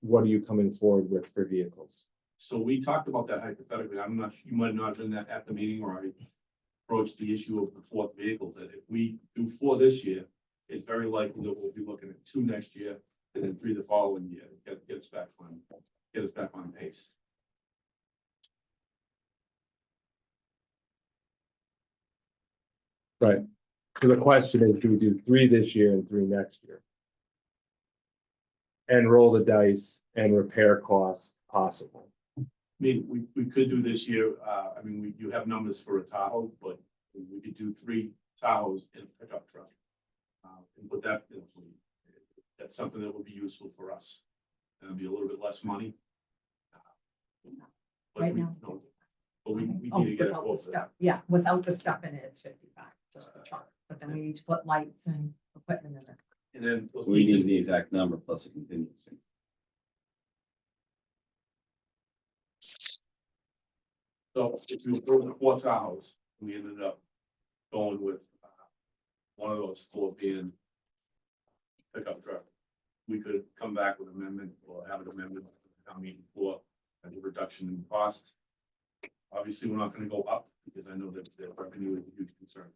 C: what are you coming forward with for vehicles?
H: So we talked about that hypothetically. I'm not, you might not have done that at the meeting, or I approached the issue of the 4th vehicle, that if we do 4 this year, it's very likely that we'll be looking at 2 next year and then 3 the following year, get us back on pace.
C: Right. So the question is, do we do 3 this year and 3 next year? And roll the dice and repair costs possible.
H: I mean, we could do this year, I mean, you have numbers for a Tahoe, but we could do 3 Tahoes in a pickup truck. And put that in a fleet. That's something that would be useful for us. And it'd be a little bit less money. But
G: Right
H: we-
G: now.
H: no, But we
G: Oh,
H: need to get a
G: without the
H: quote for that.
G: stuff, yeah, without the stuff in it, it's 55, just the truck, but then we need to put lights and equipment in there.
H: And then.
A: We need the exact number plus a contingency.
H: So if you were the 4 Tahoes, we ended up going with one of those 4 being pickup truck. We could come back with amendment or have an amendment on meeting floor as a reduction in cost. Obviously, we're not gonna go up because I know that the revenue is a huge concern.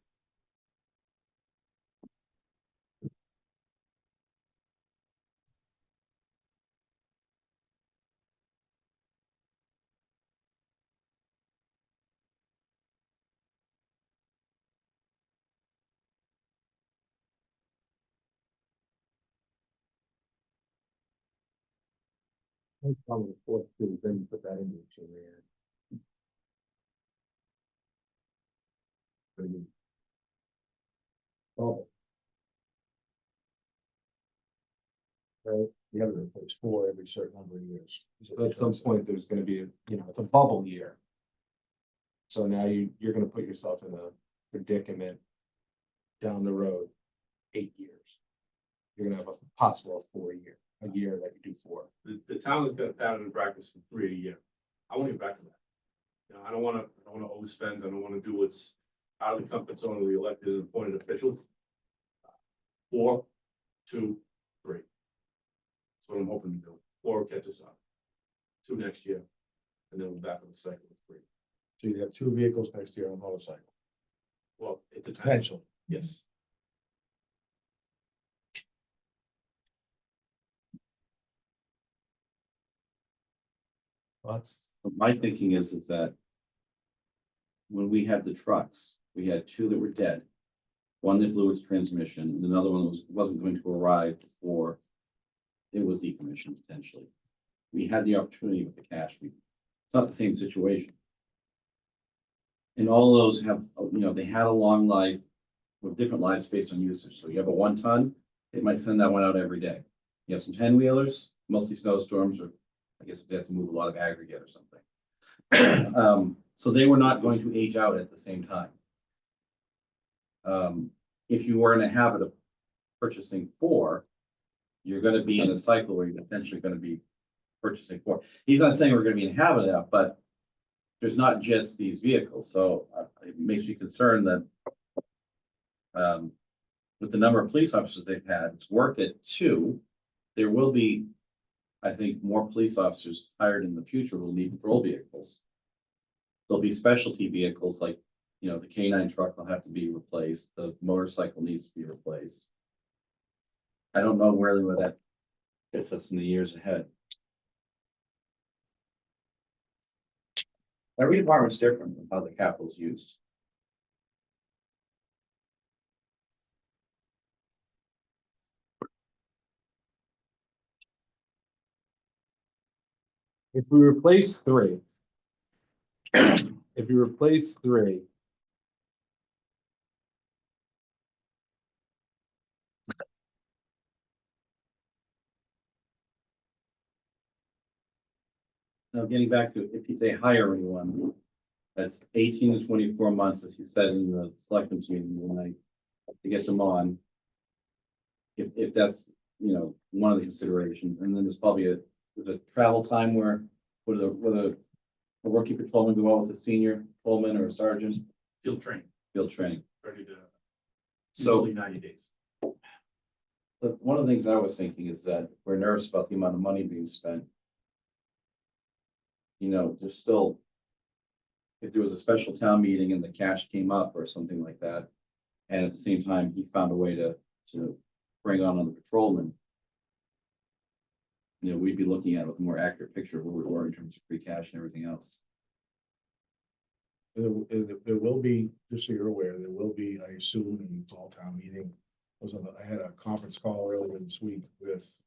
C: Probably the 4th too, then you put that in the chain. Oh. Right,
F: You have to replace 4 every certain number of years.
C: so at some point, there's gonna be, it's a bubble year. So now you're gonna put yourself in a predicament down the road, 8 years. You're gonna have a possible 4-year, a year that you do 4.
H: The town has got a pattern in practice for 3 a year. I want to get back to that. You know, I don't wanna overspend. I don't wanna do what's out of the comfort zone of the elected and appointed officials. 4, 2, 3. That's what I'm hoping to do. 4 will catch us up. 2 next year, and then we're back on the cycle of 3.
F: So you have 2 vehicles next year on a motorcycle,
H: Well, it depends.
F: potential.
H: Yes.
C: Lots.
A: My thinking is that when we had the trucks, we had 2 that were dead. One that blew its transmission, and another one wasn't going to arrive before it was decommissioned potentially. We had the opportunity with the cash. It's not the same situation. And all those have, they had a long life with different lives based on usage. So you have a 1 ton, it might send that one out every day. You have some 10-wheelers, mostly snowstorms, or I guess if they have to move a lot of aggregate or something. So they were not going to age out at the same time. if you were in a habit of purchasing 4, you're gonna be in a cycle where you're potentially gonna be purchasing 4. He's not saying we're gonna be in a habit of that, but there's not just these vehicles, so it makes me concerned that with the number of police officers they've had, it's worked at 2. There will be, I think, more police officers hired in the future will need patrol vehicles. There'll be specialty vehicles like, you know, the K9 truck will have to be replaced, the motorcycle needs to be replaced. I don't know where that gets us in the years ahead. Every department's different in how the capital's used.
C: If we replace 3. If you replace 3.
A: Now, getting back to if they hire anyone, that's 18 to 24 months, as he said in the selectmen's meeting tonight, to get them on. If that's, you know, one of the considerations, and then there's probably there's a travel time where, would a rookie patrolman go out with a senior patrolman or a sergeant,
H: Field training,
A: field training.
H: ready to,
A: So,
H: usually 90 days.
A: but one of the things I was thinking is that we're nervous about the amount of money being spent. You know, there's still, if there was a special town meeting and the cash came up or something like that, and at the same time, he found a way to bring on the patrolman, you know, we'd be looking at with a more accurate picture of where we were in terms of free cash and everything else.
F: There will be, just so you're aware, there will be, I assume, a fall town meeting. I had a conference call earlier this week with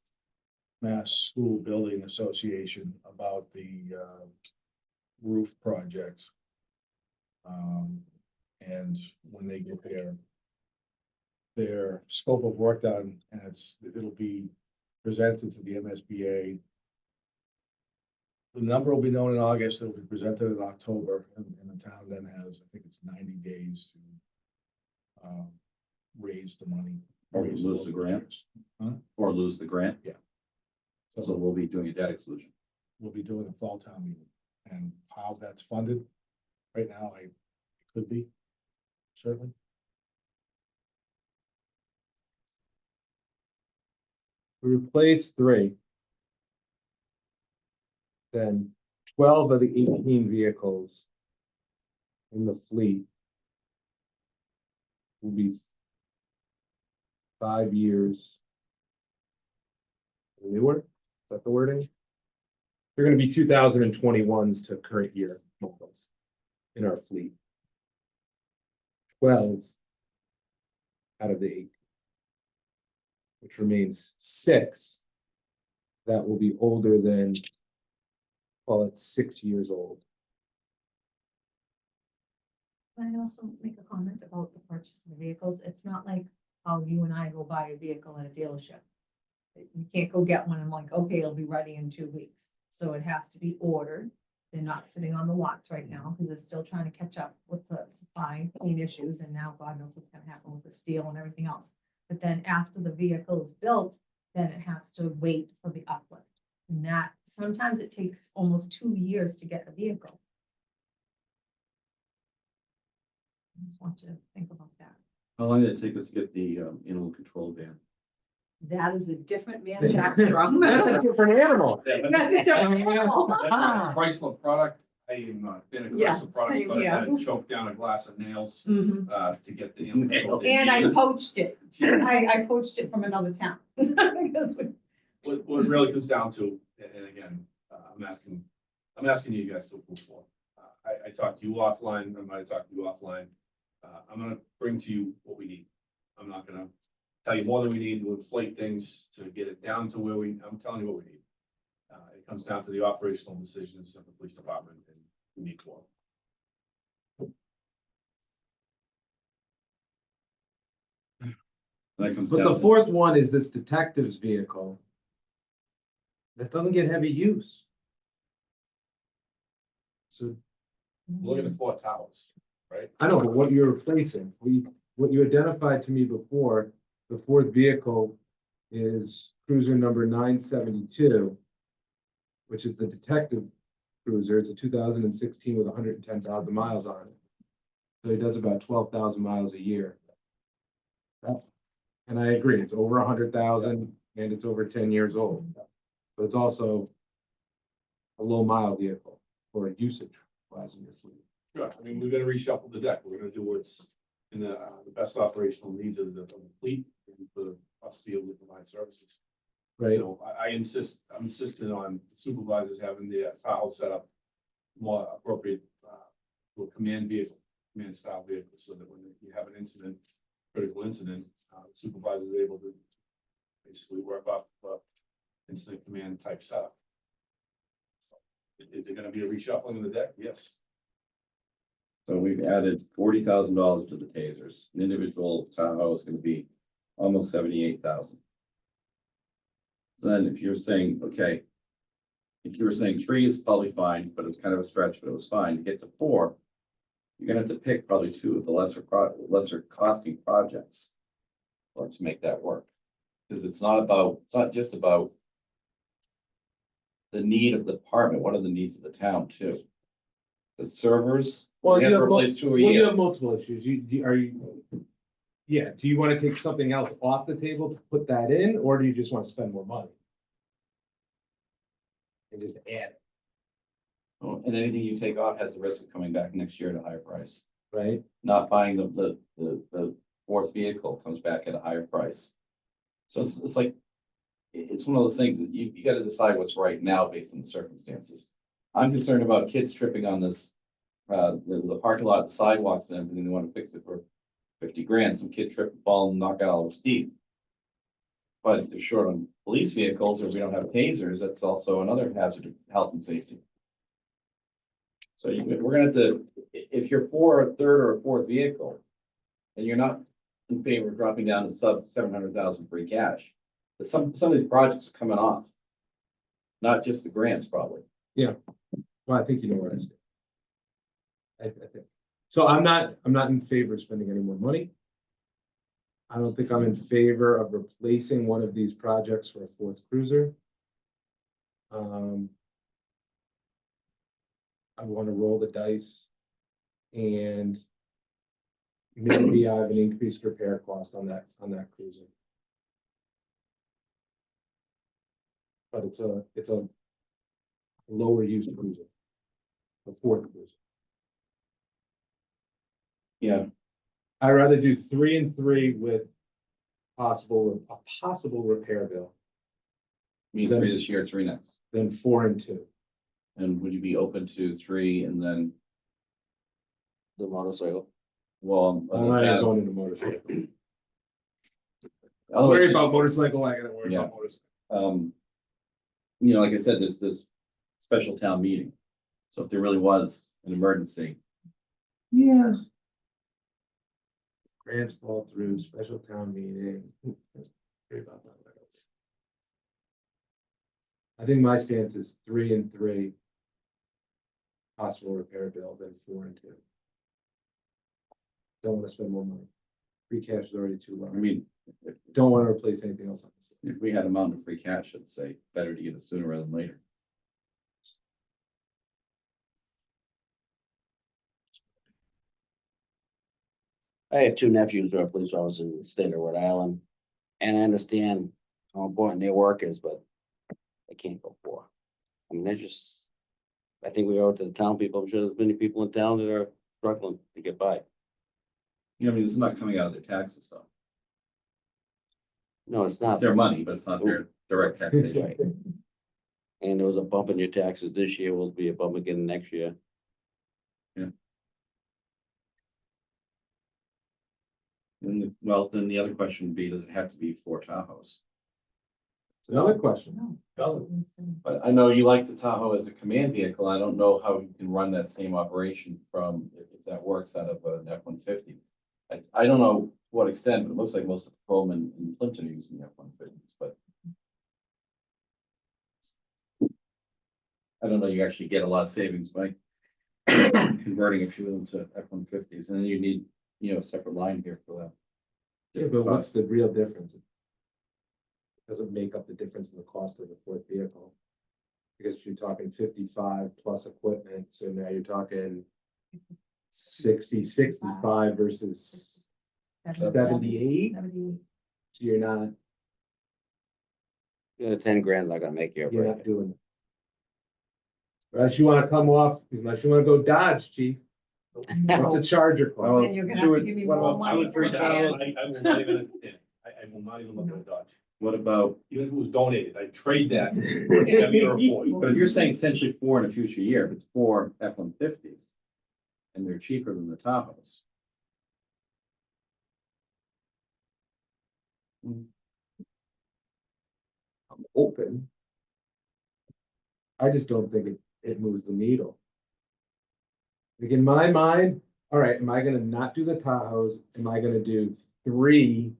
F: Mass School Building Association about the roof project. And when they get their scope of work done, and it'll be presented to the MSBA. The number will be known in August, it'll be presented in October, and the town then has, I think it's 90 days to raise the money.
A: Or
F: raise
A: lose the
F: local
A: grant.
F: shares.
A: Or lose the grant.
F: Yeah.
A: So we'll be doing a debt exclusion.
F: We'll be doing a fall town meeting, and how that's funded, right now, it could be, certainly.
C: We replace 3. Then 12 of the 18 vehicles in the fleet will be 5 years newer. Is that the wording? They're going to be 2021s to current year models in our fleet. 12 out of the 8, which remains 6 that will be older than, well, it's 6 years old.
G: Can I also make a comment about the purchase of the vehicles? It's not like how you and I go buy a vehicle at a dealership. You can't go get one and like, okay, it'll be ready in 2 weeks. So it has to be ordered. They're not sitting on the lots right now because they're still trying to catch up with the supply chain issues. And now God knows what's gonna happen with the steel and everything else. But then after the vehicle is built, then it has to wait for the uplift. And that, sometimes it takes almost 2 years to get a vehicle. I just want you to think about that.
A: How long did it take us to get the animal control van?
G: That is a different manufacturer.
C: That's a different animal.
G: That's a different animal.
H: Chrysler product, I am been a
G: Yeah,
H: Chrysler product,
G: same
H: but I had
G: here.
H: to choke down a glass of nails
G: Mhm.
H: to get the. animal control.
G: And I poached it. I poached it from another town. Because we-
H: What it really comes down to, and again, I'm asking you guys to approve for. I talked to you offline, I might have talked to you offline. I'm gonna bring to you what we need. I'm not gonna tell you more than we need to inflate things to get it down to where I'm telling you what we need. It comes down to the operational decisions of the police department and we need more.
A: That comes
C: But
A: down
C: the
A: to-
C: fourth one is this detective's vehicle that doesn't get heavy use. So
H: Look at the 4 towers, right?
C: I know, but what you're replacing, what you identified to me before, the fourth vehicle is cruiser number 972, which is the detective cruiser. It's a 2016 with 110,000 miles on it. So he does about 12,000 miles a year. And I agree, it's over 100,000 and it's over 10 years old. But it's also a low mile vehicle for a usage class in your fleet.
H: Sure, I mean, we're gonna reshuffle the deck, we're gonna do what's in the best operational needs of the fleet and for us to be able to provide services. You
C: Right,
H: know, I'm insisting on supervisors having their file set up more appropriate, to a command vehicle, command style vehicle, so that when you have an incident, critical incident, supervisor is able to basically work off, incident command type setup. Is there gonna be a reshuffling of the deck? Yes.
A: So we've added $40,000 to the tasers. An individual Tahoe is gonna be almost 78,000. So then if you're saying, okay, if you were saying 3 is probably fine, but it was kind of a stretch, but it was fine, to get to 4, you're gonna have to pick probably 2 of the lesser costing projects or to make that work. Because it's not just about the need of the department, what are the needs of the town too? The servers,
C: well,
A: we have
C: you
A: to
C: have,
A: replace 2 a
C: well, you
A: year.
C: have multiple issues. Are you? Yeah, do you want to take something else off the table to put that in, or do you just want to spend more money? And just add it,
A: Oh, and anything you take off has the risk of coming back next year at a higher price.
C: right?
A: Not buying the fourth vehicle comes back at a higher price. So it's like, it's one of those things that you gotta decide what's right now based on the circumstances. I'm concerned about kids tripping on this, the parking lot, sidewalks and everything, they wanna fix it for 50 grand, some kid trip and fall and knock out all his teeth. But if they're short on police vehicles or we don't have tasers, that's also another hazard of health and safety. So we're gonna have to, if you're for a third or a fourth vehicle, and you're not in favor of dropping down to sub 700,000 free cash, but some of these projects are coming off. Not just the grants, probably.
C: Well, I think you know where I stand. I think. So I'm not in favor of spending any more money. I don't think I'm in favor of replacing one of these projects for a fourth cruiser. I want to roll the dice. And maybe I have an increased repair cost on that cruiser. But it's a lower use cruiser. A fourth cruiser.
A: Yeah,
C: I'd rather do 3 and 3 with a possible repair bill
A: me 3 this year, 3 next.
C: than 4 and 2.
A: And would you be open to 3 and then,
B: The motorcycle.
A: well,
C: I'm not even going into motorcycle.
A: otherwise,
C: Worry
A: just-
C: about motorcycle, I gotta worry
A: Yeah.
C: about motorcycle.
A: you know, like I said, there's this special town meeting. So if there really was an emergency. Yeah.
C: Grants fall through, special town meeting. Worry about that. I think my stance is 3 and 3. Possible repair bill than 4 and 2. Don't want to spend more money. Free cash is already too low.
A: I mean,
C: Don't want to replace anything else on this.
A: if we had a mountain of free cash, I'd say better to get it sooner rather than later.
B: I have 2 nephews who are police officers in the state of Rhode Island. And I understand how important their work is, but they can't go for. I mean, they're just, I think we owe it to the town people. I'm sure there's many people in town that are struggling to get by.
A: You know, I mean, this is not coming out of their taxes though.
B: No, it's
A: It's
B: not.
A: their money, but it's not their direct taxation.
B: Right. And there was a bump in your taxes this year, will be a bump again next year.
A: Well, then the other question would be, does it have to be 4 Tahoes?
C: It's another question.
G: No.
A: Doesn't. But I know you like the Tahoe as a command vehicle. I don't know how you can run that same operation from, if that works out of an F-150. I don't know to what extent, but it looks like most of the patrolmen in Plimpton are using F-150s, but. I don't know, you actually get a lot of savings by converting a few of them to F-150s, and then you need a separate line here for that.
C: Yeah, but what's the real difference? Doesn't make up the difference in the cost of the fourth vehicle. Because you're talking 55 plus equipment, so now you're talking 65 versus 78.
G: 78.
C: So you're not,
B: 10 grand's not gonna make you or
C: you're
B: break
C: not
B: it.
C: doing it. Unless you wanna come off, unless you wanna go Dodge, chief. What's a Charger
G: Then
C: cost?
G: you're gonna have to give me
C: What
G: more
C: about
H: I
G: money
H: would
G: for
H: agree,
G: repairs.
H: I will not even, I will not even look at a Dodge.
A: What about,
H: Even if it was donated, I'd trade that for a Chevy or a Ford.
A: but if you're saying potentially 4 in a future year, if it's 4 F-150s. And they're cheaper than the Tahoes.
C: I'm open. I just don't think it moves the needle. Like in my mind, all right, am I gonna not do the Tahoes? Am I gonna do 3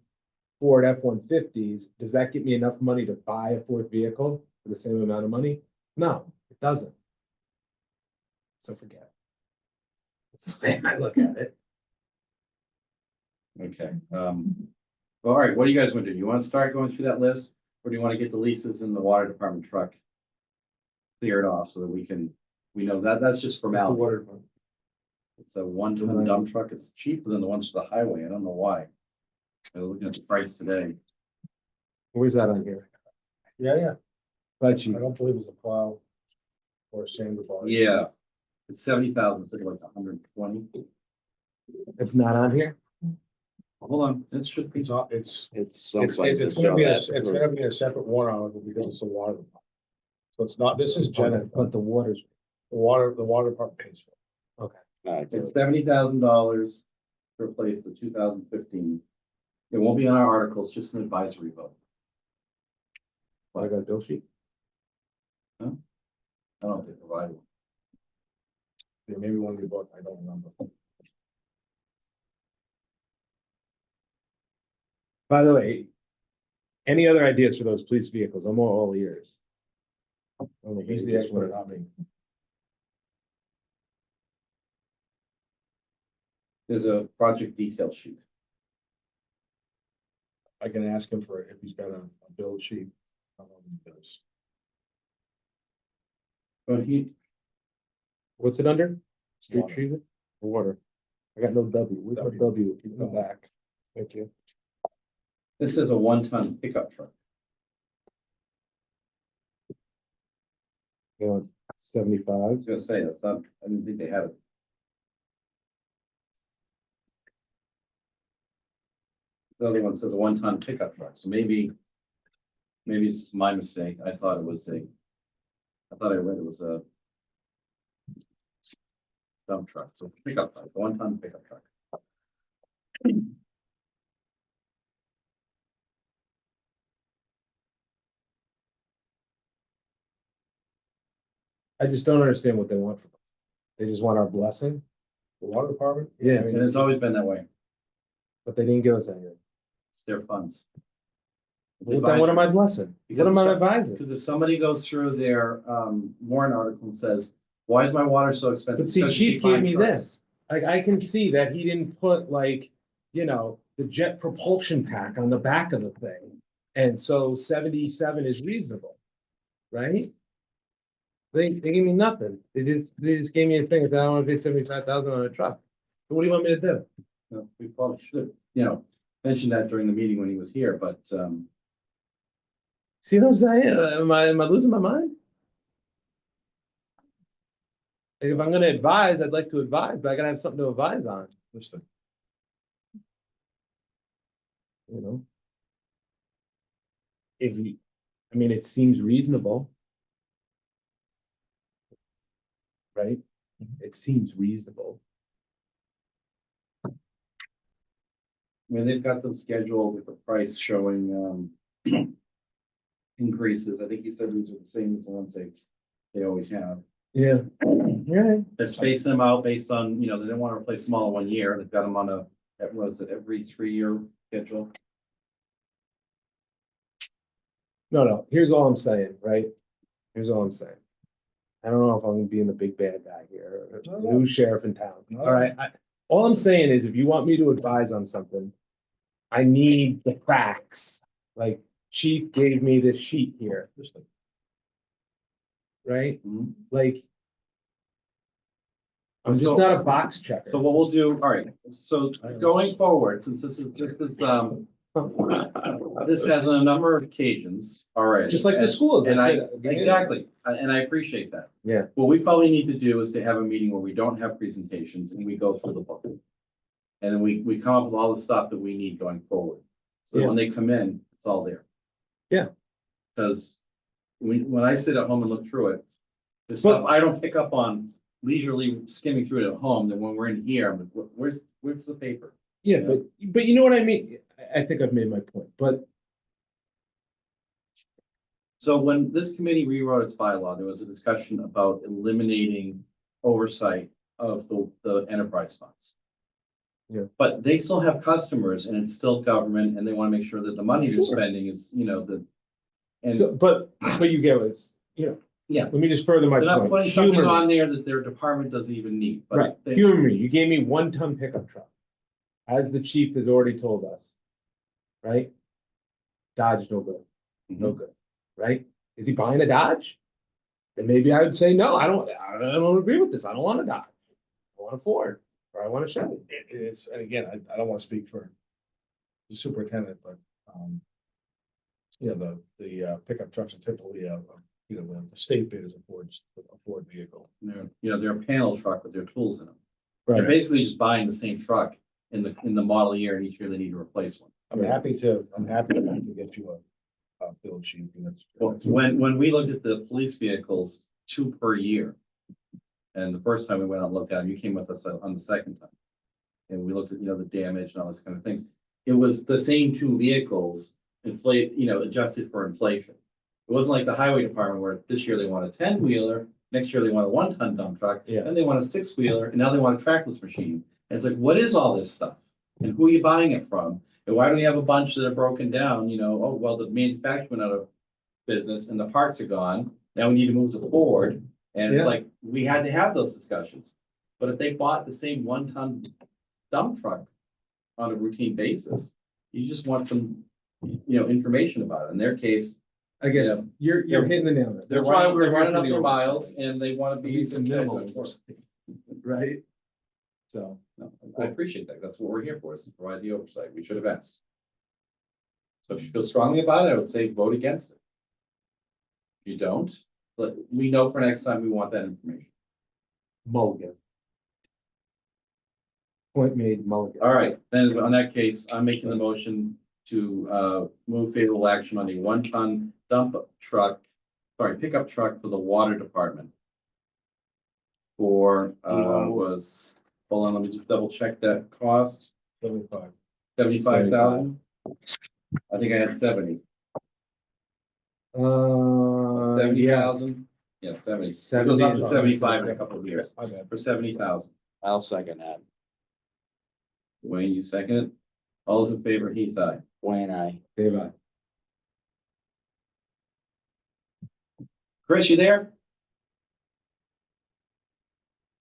C: Ford F-150s? Does that get me enough money to buy a fourth vehicle for the same amount of money? No, it doesn't. So forget it. That's the way I look at it.
A: Okay, well, all right, what do you guys want to do? You want to start going through that list? Or do you want to get the leases in the water department truck? Cleared off so that we know that's just
C: It's the
A: formality.
C: water department.
A: It's a 1-ton dump truck. It's cheaper than the ones for the highway. I don't know why. I'm looking at the price today.
C: Where's that on here?
F: Yeah.
C: But
F: I
C: you,
F: don't believe it's a plow or a sander bar.
A: Yeah. It's 70,000 instead of like 120.
C: it's not on here?
A: Hold on, it should be.
F: It's not, it's
B: Someplace
F: gonna be,
B: it's
F: it's gonna be a separate warrant article because it's a water. So it's not, this is general,
C: But the water's,
F: the water department pays for it.
A: It's $70,000 to replace the 2015. It won't be on our articles, just an advisory vote.
C: I got a bill sheet.
A: I don't know if they provide one.
F: There may be one we bought, I don't remember.
C: By the way, any other ideas for those police vehicles? I'm all ears.
F: He's the expert, not me.
A: There's a project detail sheet.
F: I can ask him for it if he's got a build sheet. How long he does.
A: But
C: What's it under? Street
F: Water.
C: treatment or water? I got no W. Where's my
F: W.
C: W? It's in the back. Thank you.
A: this is a 1-ton pickup truck.
C: You know, 75.
A: I was gonna say, that's not, I didn't think they had it. The other one says a 1-ton pickup truck, so maybe it's my mistake. I thought I read it was a dump truck, so pickup truck, 1-ton pickup truck.
C: I just don't understand what they want from us. They just want our blessing,
F: The water department?
C: Yeah,
F: I mean,
A: And it's always been that way.
C: but they didn't give us anything.
A: It's their funds. It's
C: Well, then what am I
A: advisory.
C: blessing?
A: Because
C: What am
A: if
C: I
A: some-
C: advising?
A: Because if somebody goes through their warrant article and says, why is my water so expensive?
C: But see,
A: Because
C: Chief
A: you keep buying
C: gave me
A: trucks."
C: this. Like, I can see that he didn't put like, the jet propulsion pack on the back of the thing. And so 77 is reasonable, right? They gave me nothing. They just gave me a thing. Said, I don't want to pay 75,000 on a truck. So what do you want me to do?
A: No, we probably should, mention that during the meeting when he was here, but,
C: See what I'm saying? Am I losing my mind? Like, if I'm gonna advise, I'd like to advise, but I gotta have something to advise on,
F: Listen,
C: you know? If you, I mean, it seems reasonable. Right? It seems reasonable.
A: I mean, they've got them scheduled with the price showing, increases. I think he said these are the same as the ones they always have.
C: Yeah. Right.
A: They're spacing them out based on, they didn't want to replace them all in 1 year. They've got them on every 3-year schedule.
C: No, here's all I'm saying, right? Here's all I'm saying. I don't know if I'm being the big bad guy here, or
F: No,
C: the
F: no.
C: new sheriff in town.
F: No.
C: All right, All I'm saying is, if you want me to advise on something, I need the facts. Like, Chief gave me this sheet here, right?
A: Mhm.
C: Like, I'm just
A: So-
C: not a box checker.
A: So what we'll do, all right, so going forward, since this has on a number of occasions already.
C: Just like the schools.
A: And I,
C: said at the beginning.
A: exactly, and I appreciate that.
C: Yeah.
A: What we probably need to do is to have a meeting where we don't have presentations and we go through the book. And then we come up with all the stuff that we need going forward. So when they come in, it's all there.
C: Yeah.
A: Because when I sit at home and look through it, the stuff I don't pick up on leisurely skimming through it at home, then when we're in here, I'm like, where's the paper?
C: Yeah, but you know what I mean? I think I've made my point, but
A: So when this committee rewrote its bylaw, there was a discussion about eliminating oversight of the enterprise funds.
C: Yeah.
A: But they still have customers and it's still government and they want to make sure that the money they're
C: Sure.
A: spending is, and
C: so, but you get it,
A: yeah,
C: let me just further my
A: they're not
C: point.
A: putting something
C: Humor me.
A: on there that their department doesn't even need, but
C: Right,
A: they,
C: humor me, you gave me 1-ton pickup truck. As the chief has already told us. Right? Dodge no good, no good, right? Is he buying a Dodge? Then maybe I would say, no, I don't agree with this, I don't want a Dodge. I want a Ford, or I want a Chevy.
F: It's, and again, I don't want to speak for the superintendent, but, the pickup trucks are typically, the state bid is a Ford vehicle.
A: they're a panel truck with their tools in them. They're basically just buying the same truck in the model year and each year they need to replace one.
F: I'm happy to get you a build sheet.
A: Well, when we looked at the police vehicles, 2 per year. And the first time we went out and looked at them, you came with us on the second time. And we looked at, the damage and all this kind of things. It was the same 2 vehicles adjusted for inflation. It wasn't like the highway department where this year they want a 10-wheeler, next year they want a 1-ton dump truck,
C: Yeah.
A: then they want a 6-wheeler, and now they want a trackless machine. And it's like, what is all this stuff? And who are you buying it from? And why do we have a bunch that are broken down, oh, well, the manufacturer went out of business and the parts are gone. Now we need to move to Ford. And it's
C: Yeah.
A: like, we had to have those discussions. But if they bought the same 1-ton dump truck on a routine basis, you just want some, information about it. In their case,
C: I guess you're hitting the nail on it.
A: they're
C: That's why
A: running,
C: we're
A: they're
C: here
A: running
C: for
A: up
C: the
A: their
C: oversight.
A: miles and they want to be.
C: Be some minimal oversight, right? So,
A: No, I appreciate that. That's what we're here for, is to provide the oversight. We should have asked. So if you feel strongly about it, I would say vote against it. If you don't, but we know for next time we want that information.
C: mulligan. Point made, mulligan.
A: All right, then on that case, I'm making the motion to move favorable action on a 1-ton pickup truck for the water department. For hold on, let me just double check that cost,
F: 75.
A: 75,000. I think I had 70.
C: Yeah,
A: 70,000? Yeah, 70. It
C: 70
A: goes up to
C: is-
A: 75 in a couple of years,
F: My bad.
A: for 70,000.
B: I'll second that.
A: Wayne, you second it? All those in favor, Heath, aye.
B: Wayne, I.
C: Dave, I.
A: Chris, you there?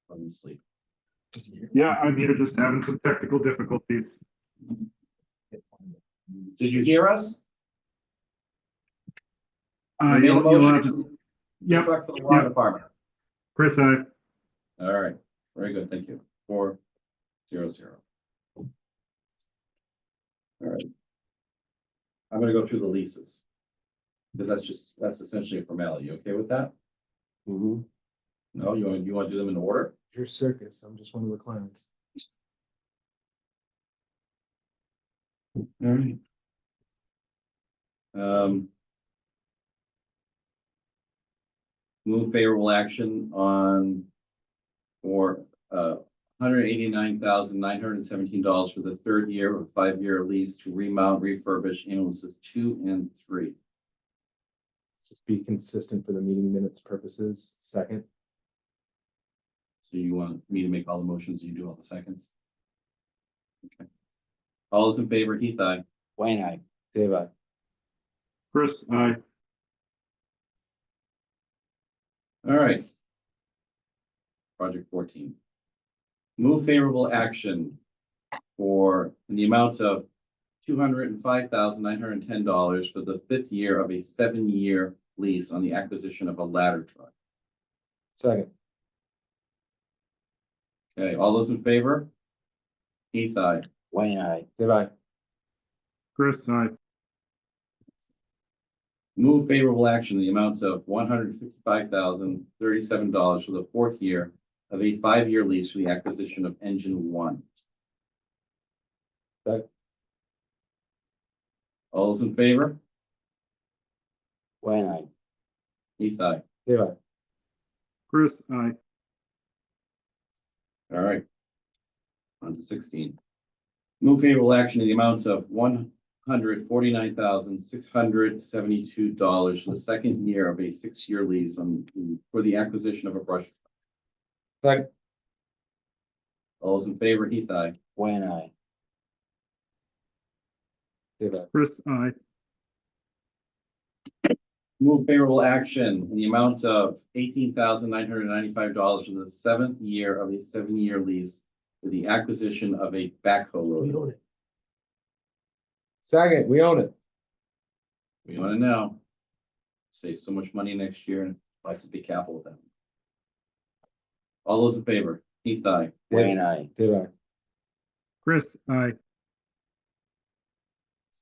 A: Let me sleep.
D: Yeah, I'm here just having some technical difficulties.
A: Did you hear us?
D: Uh,
A: We made a
D: you'll have
A: motion.
D: to, yep,
A: Truck for the water department.
D: Chris, I.
A: All right, very good, thank you. 400. All right. I'm gonna go through the leases. Because that's essentially a formality. You okay with that?
B: Mm-hmm.
A: No, you want to do them in order?
C: Your circus, I'm just one of the clowns.
A: All right. Move favorable action on for $189,917 for the 3rd year of a 5-year lease to remount, refurbish ambulances 2 and 3.
C: Just be consistent for the meeting minutes purposes. Second,
A: So you want me to make all the motions, you do all the seconds? Okay. All those in favor, Heath, aye.
B: Wayne, I.
C: Dave, I.
D: Chris, I.
A: All right. Project 14. Move favorable action for in the amount of $205,910 for the 5th year of a 7-year lease on the acquisition of a ladder truck.
C: Second.
A: Okay, all those in favor? Heath, aye.
B: Wayne, I.
C: Dave, I.
D: Chris, aye.
A: Move favorable action in the amount of $155,037 for the 4th year of a 5-year lease for the acquisition of engine 1.
C: Second.
A: All those in favor?
B: Wayne, I.
A: Heath, aye.
C: Dave, I.
D: Chris, aye.
A: All right. On to 16. Move favorable action in the amount of $149,672 for the 2nd year of a 6-year lease for the acquisition of a brush truck.
C: Second.
A: All those in favor, Heath, aye.
B: Wayne, I.
C: Dave, I.
D: Chris, aye.
A: Move favorable action in the amount of $18,995 for the 7th year of a 7-year lease for the acquisition of a backhoe loader.
C: Second, we own it.
A: We want to know. Save so much money next year and buy some big capital with that. All those in favor, Heath, aye.
B: Wayne, I.
C: Dave, I.
D: Chris, aye.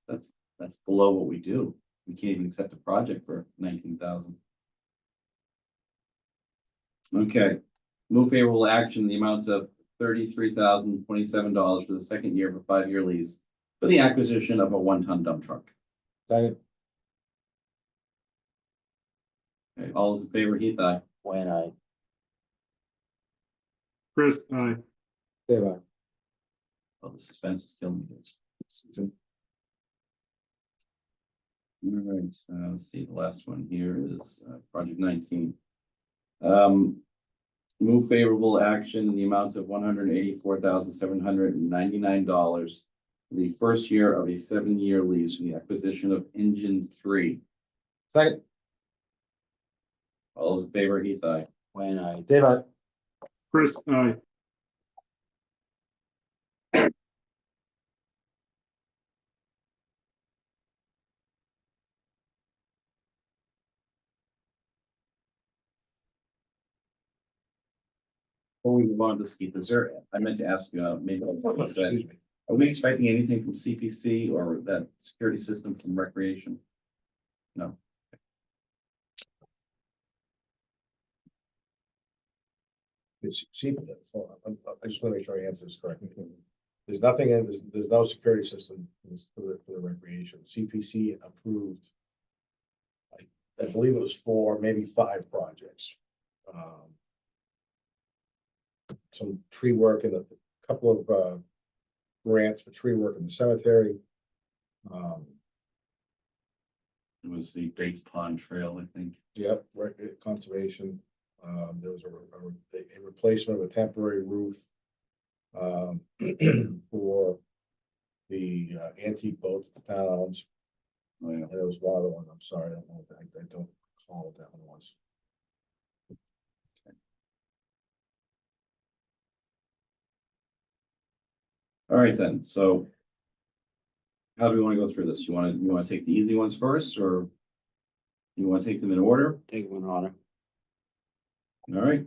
A: That's below what we do. We can't even accept a project for 19,000. Okay, move favorable action in the amount of $33,027 for the 2nd year of a 5-year lease for the acquisition of a 1-ton dump truck.
C: Second.
A: Okay, all those in favor, Heath, aye.
B: Wayne, I.
D: Chris, aye.
C: Dave, I.
A: Oh, the suspense is killing me. All right, let's see, the last one here is project 19. Move favorable action in the amount of $184,799 for the 1st year of a 7-year lease for the acquisition of engine 3.
C: Second.
A: All those in favor, Heath, aye.
B: Wayne, I.
C: Dave, I.
D: Chris, aye.
A: Before we move on to Keith, I meant to ask you, maybe I said, are we expecting anything from CPC or that security system from recreation? No.
F: See, I just want to make sure I answer this correctly. There's nothing in, there's no security system for the recreation. CPC approved. I believe it was 4, maybe 5 projects. Some tree work and a couple of grants for tree work in the cemetery.
A: It was the Bates Pond Trail, I think.
F: Yep, conservation. There was a replacement of a temporary roof for the antique boat that the town owns.
A: Oh, yeah.
F: And there was one other one. I'm sorry, I don't know. I don't recall what that one was.
A: All right, then, so how do we want to go through this? You want to take the easy ones first, or you want to take them in order?
B: Take one order.
A: All right.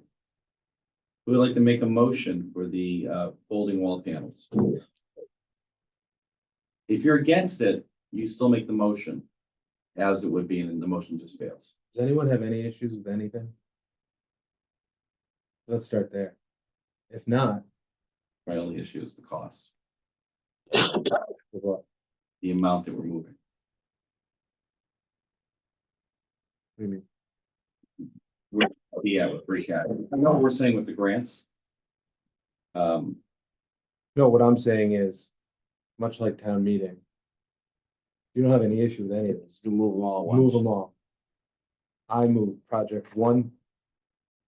A: Who would like to make a motion for the folding wall panels? If you're against it, you still make the motion as it would be, and the motion just fails.
C: Does anyone have any issues with anything? Let's start there. If not,
A: My only issue is the cost,
C: with what?
A: the amount that we're moving.
C: What do you mean?
A: Yeah, with free cash. I know what we're saying with the grants.
C: No, what I'm saying is, much like town meeting. You don't have any issue with any of this.
B: You move them all at
C: Move
B: once.
C: them all. I move project 1,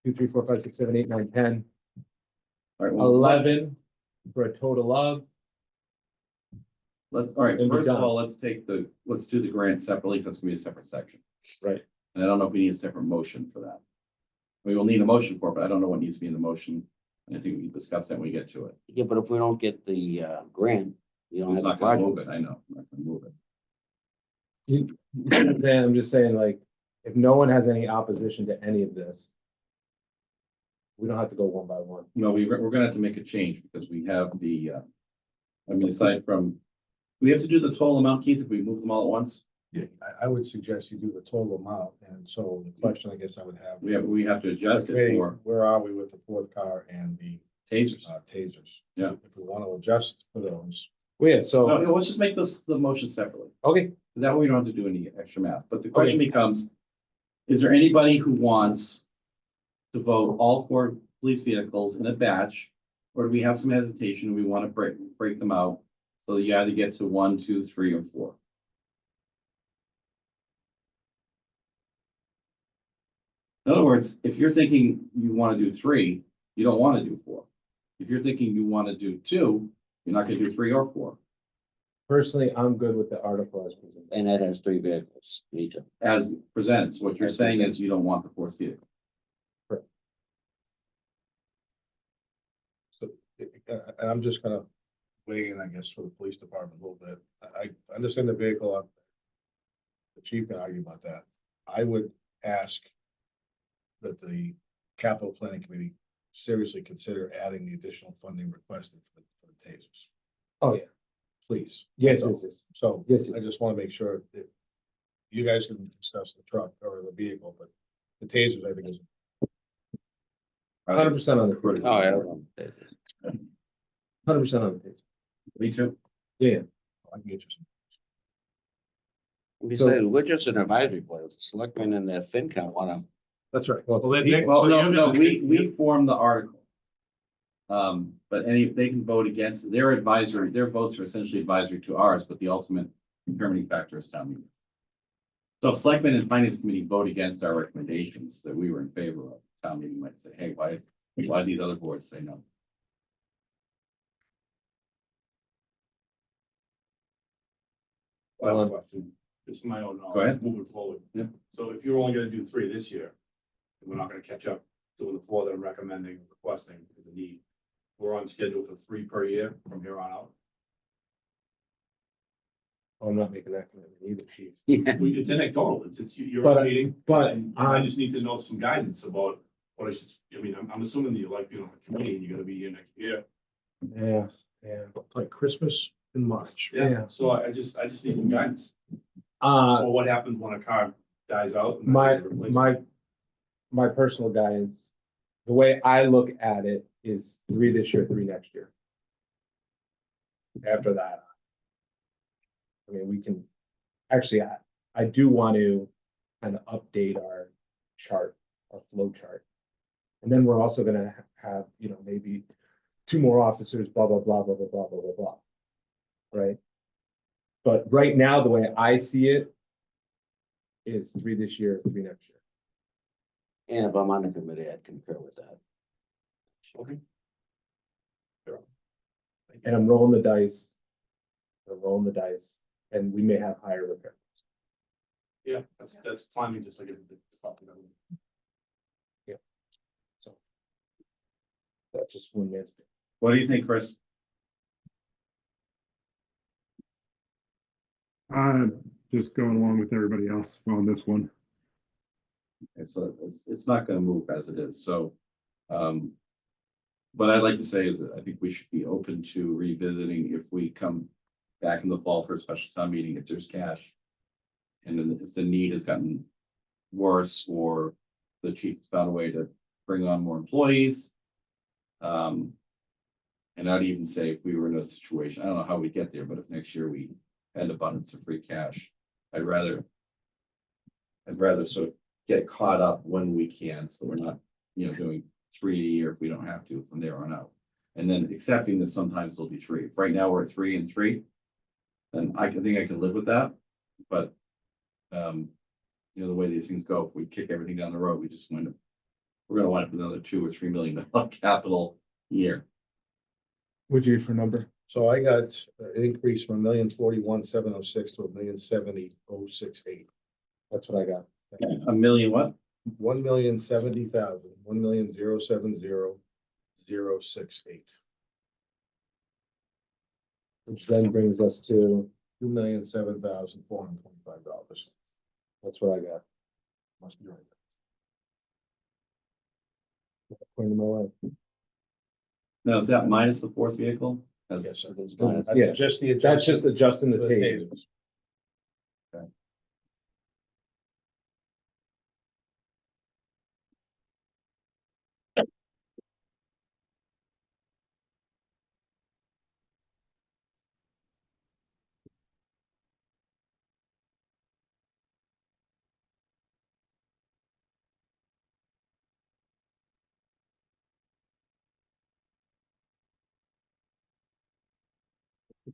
C: 2, 3, 4, 5, 6, 7, 8, 9, 10,
A: All right, well,
C: 11 for a total of.
A: all right,
C: And we're
A: first of
C: done.
A: all, let's do the grant separately, so that's gonna be a separate section.
C: Right.
A: And I don't know if we need a separate motion for that. We will need a motion for it, but I don't know what needs to be in the motion. And I think we can discuss that when we get to it.
B: Yeah, but if we don't get the grant, you don't
A: I'm
B: have the
A: not gonna move
B: project.
A: it, I know, I'm not gonna move it.
C: Then I'm just saying, like, if no one has any opposition to any of this, we don't have to go one by one.
A: No, we're gonna have to make a change because we have the, I mean, aside from, we have to do the total amount, Keith, if we move them all at once.
F: Yeah, I would suggest you do the total amount, and so the question I guess I would have.
A: We have to adjust it
F: Committee,
A: for
F: where are we with the fourth car and the
A: tasers.
F: tasers?
A: Yeah.
F: If we want to adjust for those.
C: Well, yeah,
A: No,
C: so,
A: let's just make the motion separately.
C: okay,
A: That way we don't have to do any extra math, but the question becomes, is there anybody who wants to vote all 4 police vehicles in a batch? Or do we have some hesitation, and we want to break them out, so you either get to 1, 2, 3, or 4? In other words, if you're thinking you want to do 3, you don't want to do 4. If you're thinking you want to do 2, you're not gonna do 3 or 4,
C: personally, I'm good with the article as presented.
B: And that has 3 vehicles, each of.
A: as presented. So what you're saying is you don't want the 4th vehicle.
F: So, and I'm just gonna weigh in, I guess, for the police department a little bit. I understand the vehicle. The chief can argue about that. I would ask that the capital planning committee seriously consider adding the additional funding requested for the tasers,
C: Oh, yeah,
F: please.
C: yes,
F: So-
C: yes, yes.
F: So
C: Yes, yes.
F: I just want to make sure that you guys can discuss the truck or the vehicle, but the tasers, I think is
C: 100% on the,
B: Oh, yeah.
C: 100% on the page.
A: Me too.
C: Yeah,
F: I can get you some.
B: Besides, we're just an advisory board. The selectmen and the FinCom wanna,
F: That's right.
C: Well,
A: Well, no, we formed the article. But they can vote against, their advisory, their votes are essentially advisory to ours, but the ultimate determining factor is town meeting. So if selectmen and finance committee vote against our recommendations that we were in favor of, town meeting might say, hey, why these other boards say no?
H: I have a question, just my own
A: Go ahead.
H: knowledge, moving forward.
A: Yeah.
H: So if you're only gonna do 3 this year, and we're not gonna catch up doing the 4 that I'm recommending, requesting as a need, we're on schedule for 3 per year from here on out.
C: I'm not making that commitment either, chief.
B: yeah,
H: It's in a total, it's your
C: But-
H: own meeting.
C: but,
H: and I just need to know some guidance about what I should, I mean, I'm assuming that you're like, a committee, and you're gonna be here next year.
C: Yeah, yeah.
F: Like Christmas in March.
C: Yeah.
H: So I just need some guidance,
C: Uh,
H: or what happens when a car dies out. and I
C: my,
H: get a replacement.
C: my personal guidance, the way I look at it is 3 this year, 3 next year. After that. I mean, we can, actually, I do want to kind of update our chart, our flow chart. And then we're also gonna have, maybe 2 more officers, blah, blah, blah, blah, blah, blah, blah, blah, blah. Right? But right now, the way I see it is 3 this year, 3 next year.
B: and if I'm on the committee, I'd concur with that.
H: Okay.
C: And I'm rolling the dice. I'm rolling the dice, and we may have higher repair.
H: Yeah, that's climbing just like it.
C: So. That's just one man's.
A: What do you think, Chris?
D: Just going along with everybody else on this one.
A: Okay, so it's not gonna move as it is, so. What I'd like to say is that I think we should be open to revisiting if we come back in the fall for a special town meeting, if there's cash. And then if the need has gotten worse, or the chief has found a way to bring on more employees. And I'd even say if we were in a situation, I don't know how we get there, but if next year we had abundance of free cash, I'd rather sort of get caught up when we can, so we're not, doing 3 a year if we don't have to from there on out. And then accepting that sometimes there'll be 3. If right now we're at 3 and 3, then I think I can live with that. But, the way these things go, if we kick everything down the road, we're gonna wind up with another $2 or $3 million capital year.
C: What'd you get for number?
F: So I got an increase from 1,041,706 to 1,070,068.
C: That's what I got.
A: A million what?
F: 1,070,000, 1,070,068. 068.
C: Which then brings us to,
F: $2,007,425.
C: that's what I got.
F: Must be right.
C: According to my wife.
A: Now, is that minus the fourth vehicle? As-
F: Yes, sir.
B: It's
C: That's-
B: fine.
C: Yeah.
F: That's just the
C: That's just
F: adjustment
C: adjusting the
F: for the
C: table.
F: tables.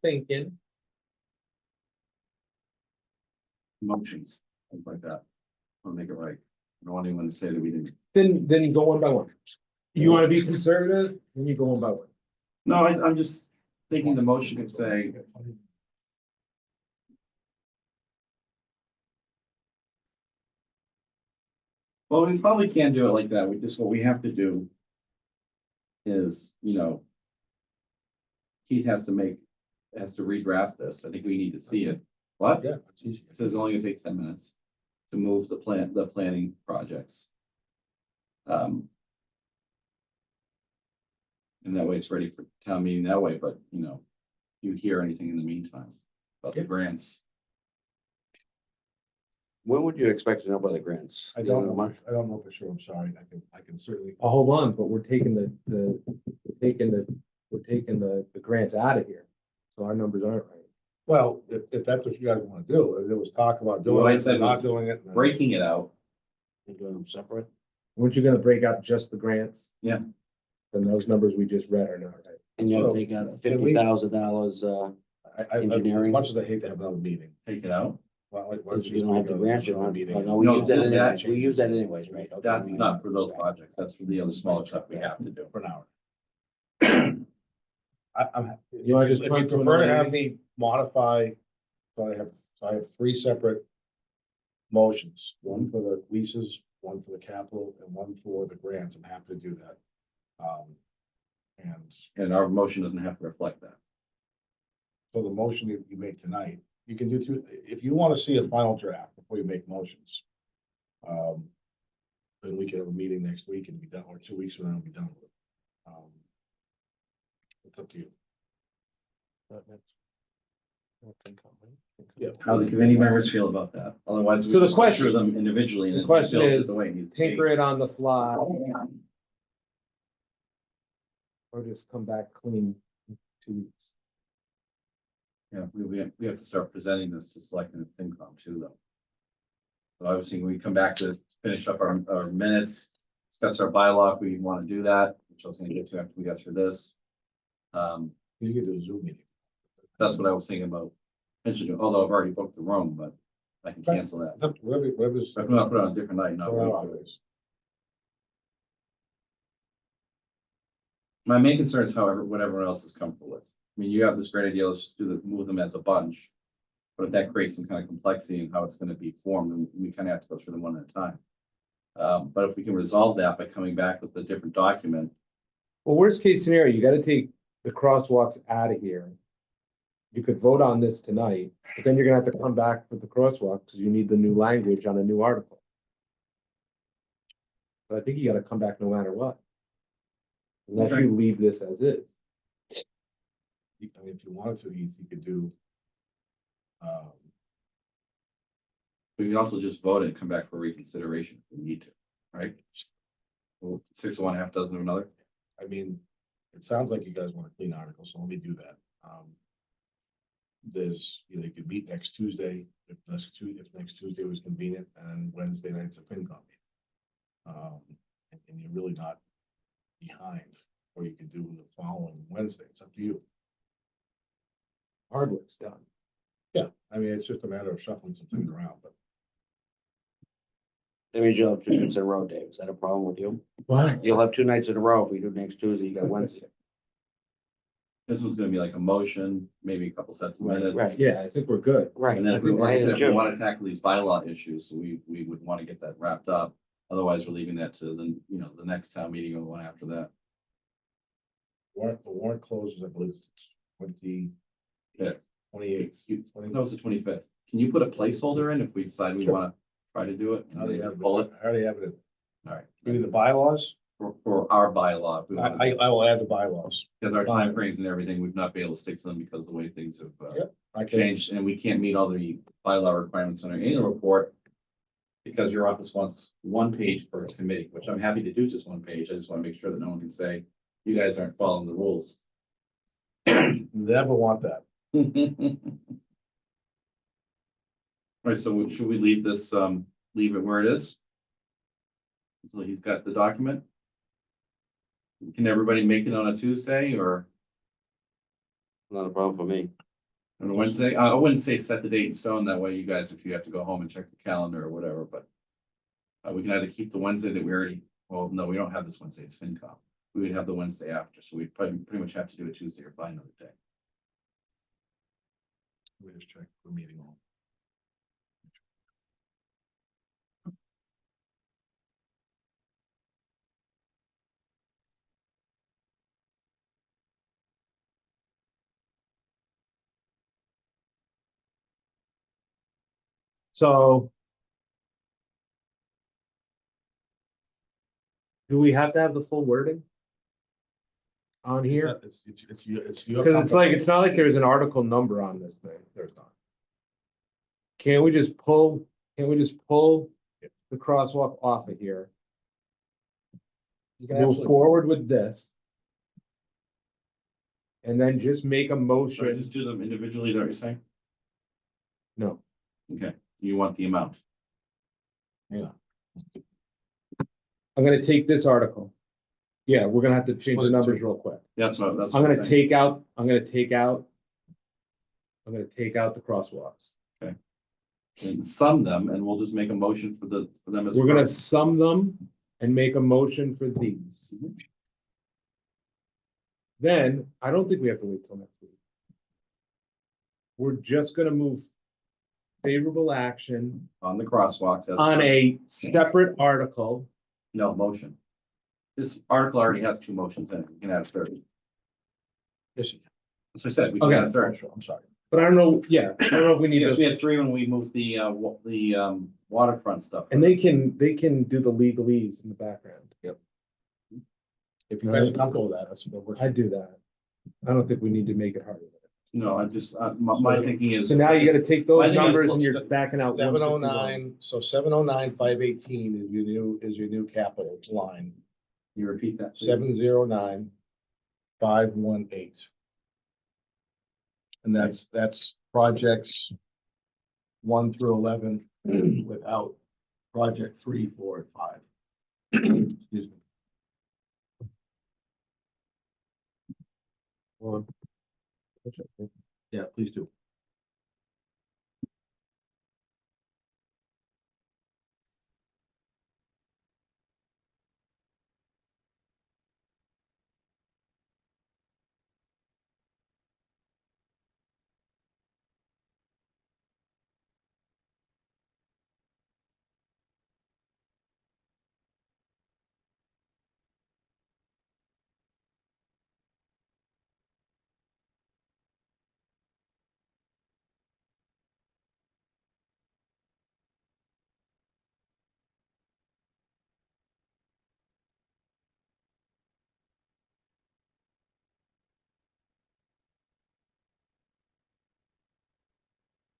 C: Thinking.
A: Motions, things like that. I'll make it right. I don't want anyone to say that we didn't.
C: Then go one by one. You wanna be conservative, then you go one by one.
A: No, I'm just thinking the motion could say, well, we probably can't do it like that. We just, what we have to do is, Keith has to redraft this. I think we need to see it. What?
F: Yeah, it's easy.
A: It says it's only gonna take 10 minutes to move the planning projects. And that way it's ready for town meeting that way, but you hear anything in the meantime about the
F: Yeah.
A: grants.
B: When would you expect to know about the grants?
F: I
B: The end
F: don't
B: of the
F: know,
B: month?
F: I don't know for sure, I'm sorry, I can certainly.
C: Oh, hold on, but we're taking the grants out of here. So our numbers aren't right.
F: Well, if that's what you guys wanna do, if there was talk about
A: What
F: doing
A: I
F: it,
A: said
F: and not
A: was
F: doing it. then-
A: Breaking it out,
B: You're doing them separate?
C: Weren't you gonna break out just the grants?
A: Yeah.
C: Then those numbers we just read are not right.
B: And you'll
F: So,
B: take out
F: can we-
B: $50,000,
F: As
B: Engineering.
F: much as I hate to have another meeting.
A: take it out.
F: why don't
B: if you don't have the grants, you don't have,
F: meeting?
B: oh, no, we
A: No,
B: use that,
A: that-
B: we use that anyways, right? Okay.
A: That's not for those projects. That's for the other smaller stuff we have to do.
F: For now. I'm,
C: You wanna just
F: if
C: run
F: you
C: to
F: prefer to
C: another
F: have me modify, so I have three separate motions, one for the leases, one for the capital, and one for the grants, I'm happy to do that. And
A: And our motion doesn't have to reflect that.
F: so the motion you make tonight, you can do two, if you want to see a final draft before you make motions. Then we can have a meeting next week and be done, or 2 weeks from now and be done with it. It's up to you. Yeah.
A: How the committee members feel about that. Otherwise. we
C: So the
A: just
C: question-
A: measure them individually and
C: the
A: then
C: question
A: builds it
C: is,
A: the way it needs to be.
C: Tinker it on the fly. Or just come back clean in 2 weeks.
A: Yeah, we have to start presenting this to select and FinCom too, though. So obviously, we come back to finish up our minutes, discuss our bylaw, if we want to do that, which I was gonna get to after we got through this.
F: You can do a Zoom meeting.
A: That's what I was thinking about. Although I've already booked the room, but I can cancel that.
F: It's up to whatever's.
A: I can put it on a different night, not.
F: Four
A: wait.
F: hours.
A: My main concern is however, what everyone else is comfortable with. I mean, you have this great idea, let's just move them as a bunch. But if that creates some kind of complexity in how it's gonna be formed, then we kind of have to go through them one at a time. But if we can resolve that by coming back with a different document,
C: Well, worst case scenario, you gotta take the crosswalks out of here. You could vote on this tonight, but then you're gonna have to come back with the crosswalk, because you need the new language on a new article. But I think you gotta come back no matter what. Unless
A: Okay.
C: you leave this as is.
F: I mean, if you wanted to, Heath, you could do.
A: we can also just vote and come back for reconsideration if we need to, right? Well, 6 of one, half dozen of another.
F: I mean, it sounds like you guys want a clean article, so let me do that. There's, you could meet next Tuesday, if next Tuesday was convenient, and Wednesday night's a FinCom meeting. And you're really not behind, or you could do the following Wednesday, it's up to you.
C: Hard work's done.
F: Yeah, I mean, it's just a matter of shuffling some things around, but
B: That means you'll have 2 nights in a row, Dave. Is that a problem with you?
C: What?
B: You'll have 2 nights in a row. If we do next Tuesday, you got Wednesday.
A: This one's gonna be like a motion, maybe a couple sets of
B: Right,
A: minutes.
B: right.
C: Yeah, I think we're good.
B: Right.
A: And then if we, like I said, if we
B: Jim.
A: want to tackle these bylaw issues, so we would want to get that wrapped up. Otherwise, we're leaving that to the next town meeting or the one after that.
F: the warrant closes, I believe, it's 20.
A: Yeah.
F: 28th.
A: That was the 25th. Can you put a placeholder in if we decide we
C: Sure.
A: want to try to do it?
F: I already have,
A: Pull it,
F: I already have it.
A: all right.
F: Give me the bylaws.
A: For our bylaw. if we wanna do it.
F: I will add the bylaws.
A: Because our timeframes and everything, we've not been able to stick to them because of the way things have
F: Yep. I can,
A: changed, and we can't meet all the bylaw requirements on our annual report. Because your office wants one page per committee, which I'm happy to do just one page. I just want to make sure that no one can say, you guys aren't following the rules.
F: never want that.
A: Right, so should we leave this, leave it where it is? Until he's got the document? Can everybody make it on a Tuesday or
B: Not a problem for me.
A: on a Wednesday? I wouldn't say set the date in stone, that way you guys, if you have to go home and check the calendar or whatever, but. We can either keep the Wednesday that we already, well, no, we don't have this Wednesday, it's FinCom. We would have the Wednesday after, so we pretty much have to do it Tuesday or find another day.
F: Let me just check the meeting hall.
C: So. Do we have to have the full wording? On here?
F: It's your.
C: Because it's not like there's an article number on this thing.
F: There's not.
C: Can we just pull the crosswalk off of here?
F: You can
C: Move
F: absolutely-
C: forward with this. And then just make a
A: Should I
C: motion.
A: just do them individually, is that what you're saying?
C: No,
A: Okay, you want the amount?
F: Yeah.
C: I'm gonna take this article. Yeah, we're gonna have to change the numbers real quick.
A: That's what, that's.
C: I'm
A: what
C: gonna take out the crosswalks.
A: And sum them, and we'll just make a motion for them as.
C: We're gonna
A: part.
C: sum them and make a motion for these.
A: Mhm.
C: Then, I don't think we have to wait till next week. We're just gonna move favorable action
A: On the crosswalks. as
C: on
A: per-
C: a separate article.
A: No, motion. This article already has two motions in it, we can add a third.
F: Yes, you can.
A: As I said, we can
C: Okay.
A: add a third.
F: I'm sorry.
C: But I don't know, yeah, I don't know if we need
A: Because we
C: to,
A: had three when we moved the waterfront stuff.
C: and they can do the legalese in the background.
F: If you guys are comfortable with that, that's what works.
C: I'd do that. I don't think we need to make it harder.
A: No, I just, my thinking is.
C: So now you gotta take
A: I
C: those
A: think it's
C: numbers
A: close
C: and you're
F: to
C: backing out.
F: 709, so 709,518 is your new capital line.
A: Can you repeat that, please?
F: 709,518. And that's projects 1 through 11 without project 3, 4, and 5. Excuse me. Yeah, please do.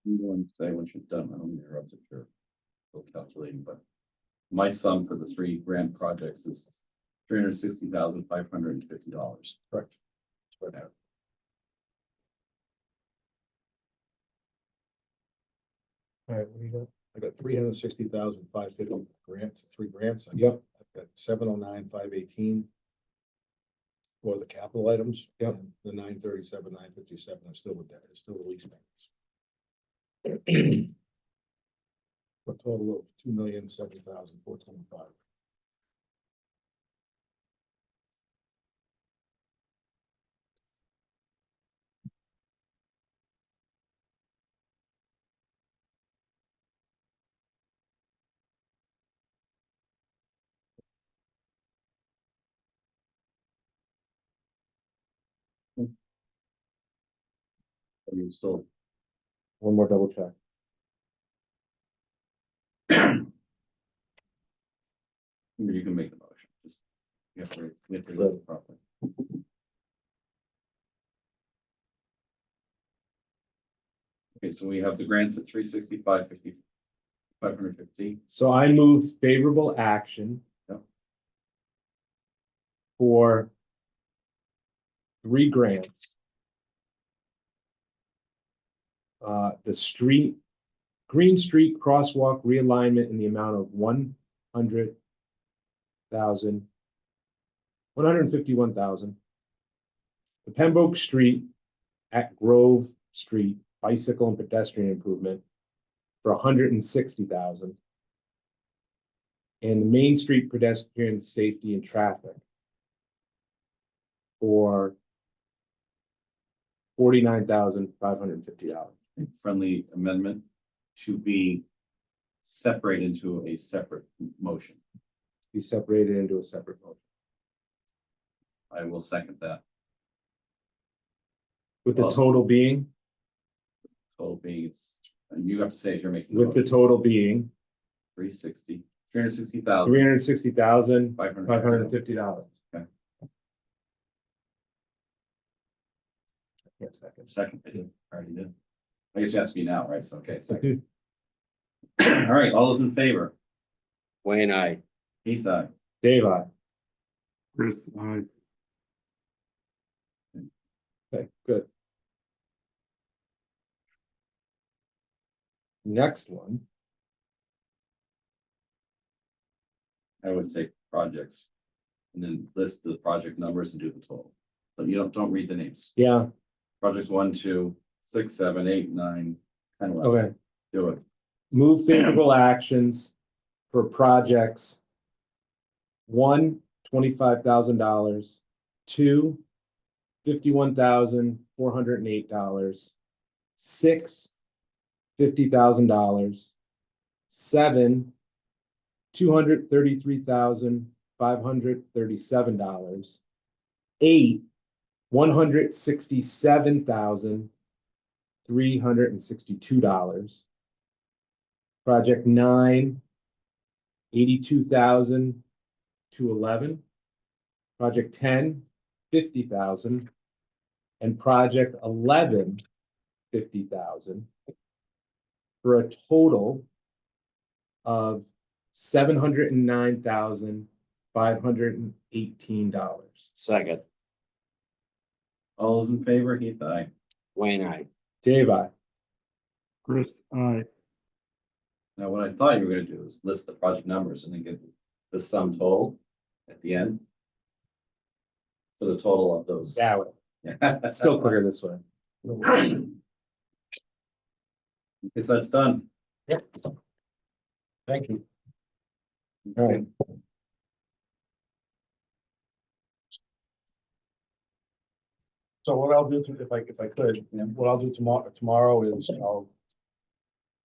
A: I'm going to say once you're done, I don't interrupt if you're still calculating, but my sum for the 3 grant projects is $360,550.
F: Correct.
C: All right, what do you got?
F: I got 360,550 grants, 3 grants.
C: Yep.
F: I've got 709,518 for the capital items.
C: Yep.
F: And the 937,957 are still with that, it's still the lease payments. For a total of 2,070,425.
A: Or you still,
C: One more double check.
A: you can make the motion, just, we have to list it properly. Okay, so we have the grants at 365, 550.
C: So I move favorable action.
A: Yep.
C: For 3 grants. The Green Street crosswalk realignment in the amount of 151,000. The Pembroke Street at Grove Street bicycle and pedestrian improvement for 160,000. And the Main Street pedestrian safety and traffic for $49,550.
A: Friendly amendment to be separated into a separate motion.
C: Be separated into a separate motion.
A: I will second that.
C: With the
A: Well-
C: total being,
A: Total being, it's, and you have to say if you're making.
C: with the total being
A: 360,000.
C: $360,550.
A: Okay.
C: Yes, second.
A: Second, I did, already did. I guess you asked me now, right? So, okay, second. All right, all those in favor?
B: Wayne, I.
A: Heath, aye.
C: Dave, aye.
D: Chris, I,
C: Okay, good. Next one,
A: I would say projects. And then list the project numbers and do the total. But you don't read the names.
C: yeah,
A: Projects 1, 2, 6, 7, 8, 9, 10, 11.
C: okay.
A: Do it.
C: Move favorable actions for projects. 1, $25,000, 2, $51,408, 6, $50,000, 7, $233,537, 8, $167,362. Project 9, $82,211. Project 10, $50,000. And project 11, $50,000. For a total of $709,518.
B: Second.
A: All those in favor, Heath, aye.
B: Wayne, I.
C: Dave, aye.
D: Chris, I,
A: Now, what I thought you were gonna do is list the project numbers and then get the sum total at the end. For the total of those.
C: That way.
A: Yeah.
C: Still quicker this way.
A: Okay, so that's done.
F: Thank you.
C: All right.
F: So what I'll do, if I could,
A: Yeah.
F: what I'll do tomorrow is I'll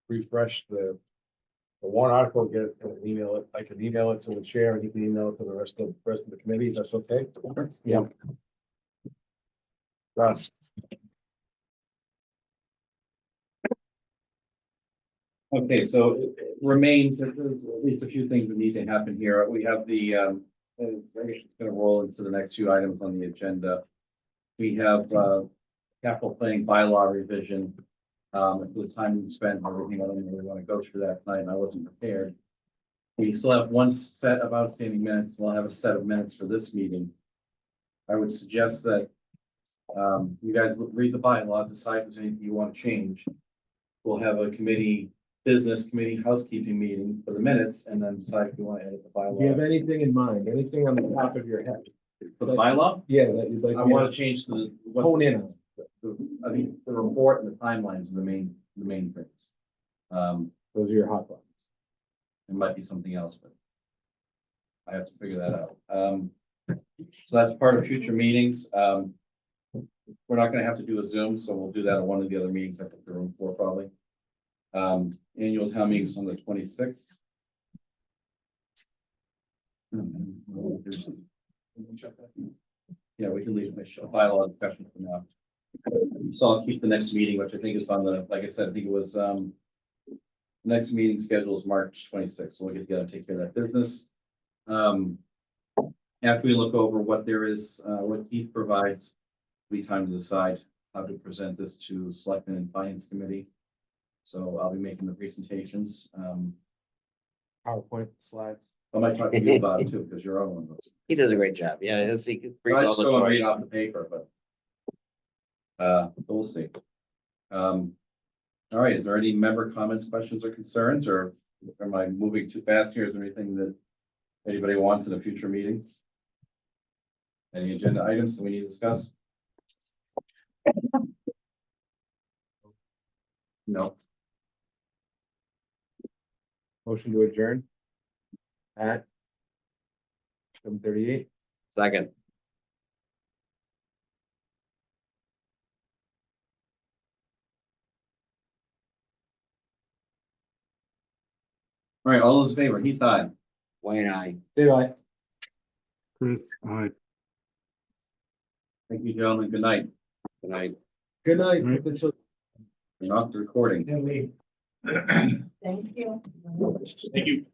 F: refresh the warrant article, get an email it, I can email it to the chair and he can email it to the rest of the committee. That's okay?
C: Yeah.
F: Russ.
A: Okay, so it remains, there's at least a few things that need to happen here. We have the, I guess it's gonna roll into the next few items on the agenda. We have, capital planning bylaw revision. For the time we spent, and everything, I don't really want to go through that tonight, and I wasn't prepared. We still have one set of outstanding minutes. We'll have a set of minutes for this meeting. I would suggest that, you guys read the bylaw, decide if there's anything you want to change. We'll have a business committee housekeeping meeting for the minutes, and then decide if you want to edit the
C: Do you have
A: bylaw.
C: anything in mind? Anything on the top of your head?
A: For the bylaw,
C: Yeah, that you'd like.
A: I
C: me
A: want to change
C: hone in on.
A: I mean, the report and the timelines are the main things.
C: Those are your hot buttons.
A: It might be something else, but I have to figure that out. So that's part of future meetings. We're not gonna have to do a Zoom, so we'll do that at one of the other meetings I took the room for probably. Annual town meetings on the 26th. Yeah, we can leave the bylaw discussion for now. So I'll keep the next meeting, which I think is on the, like I said, I think it was, next meeting schedule is March 26th. So we'll get together and take care of that business. After we look over what there is, what Keith provides, we time to decide how to present this to Selectmen and Finance Committee. So I'll be making the presentations.
C: PowerPoint slides.
A: I might talk to you about it too, because you're on one of those.
B: He does a great job. Yeah, he could bring
A: I
B: all
A: just
B: the
A: go and read
B: stories.
A: off the paper, but. We'll see. All right, is there any member comments, questions or concerns, or am I moving too fast here? Is there anything that anybody wants in a future meeting? Any agenda items that we need to discuss? No.
C: Motion to adjourn. At 7:38.
B: Second.
A: All right, all those in favor, Heath, aye.
B: Wayne, I.
C: Say aye.
D: Chris, aye.
A: Thank you, gentlemen. Good night.
B: Good night.
C: Good night.
D: Right.
C: Good children.
A: We're off the recording.
G: Thank you.
H: Thank you.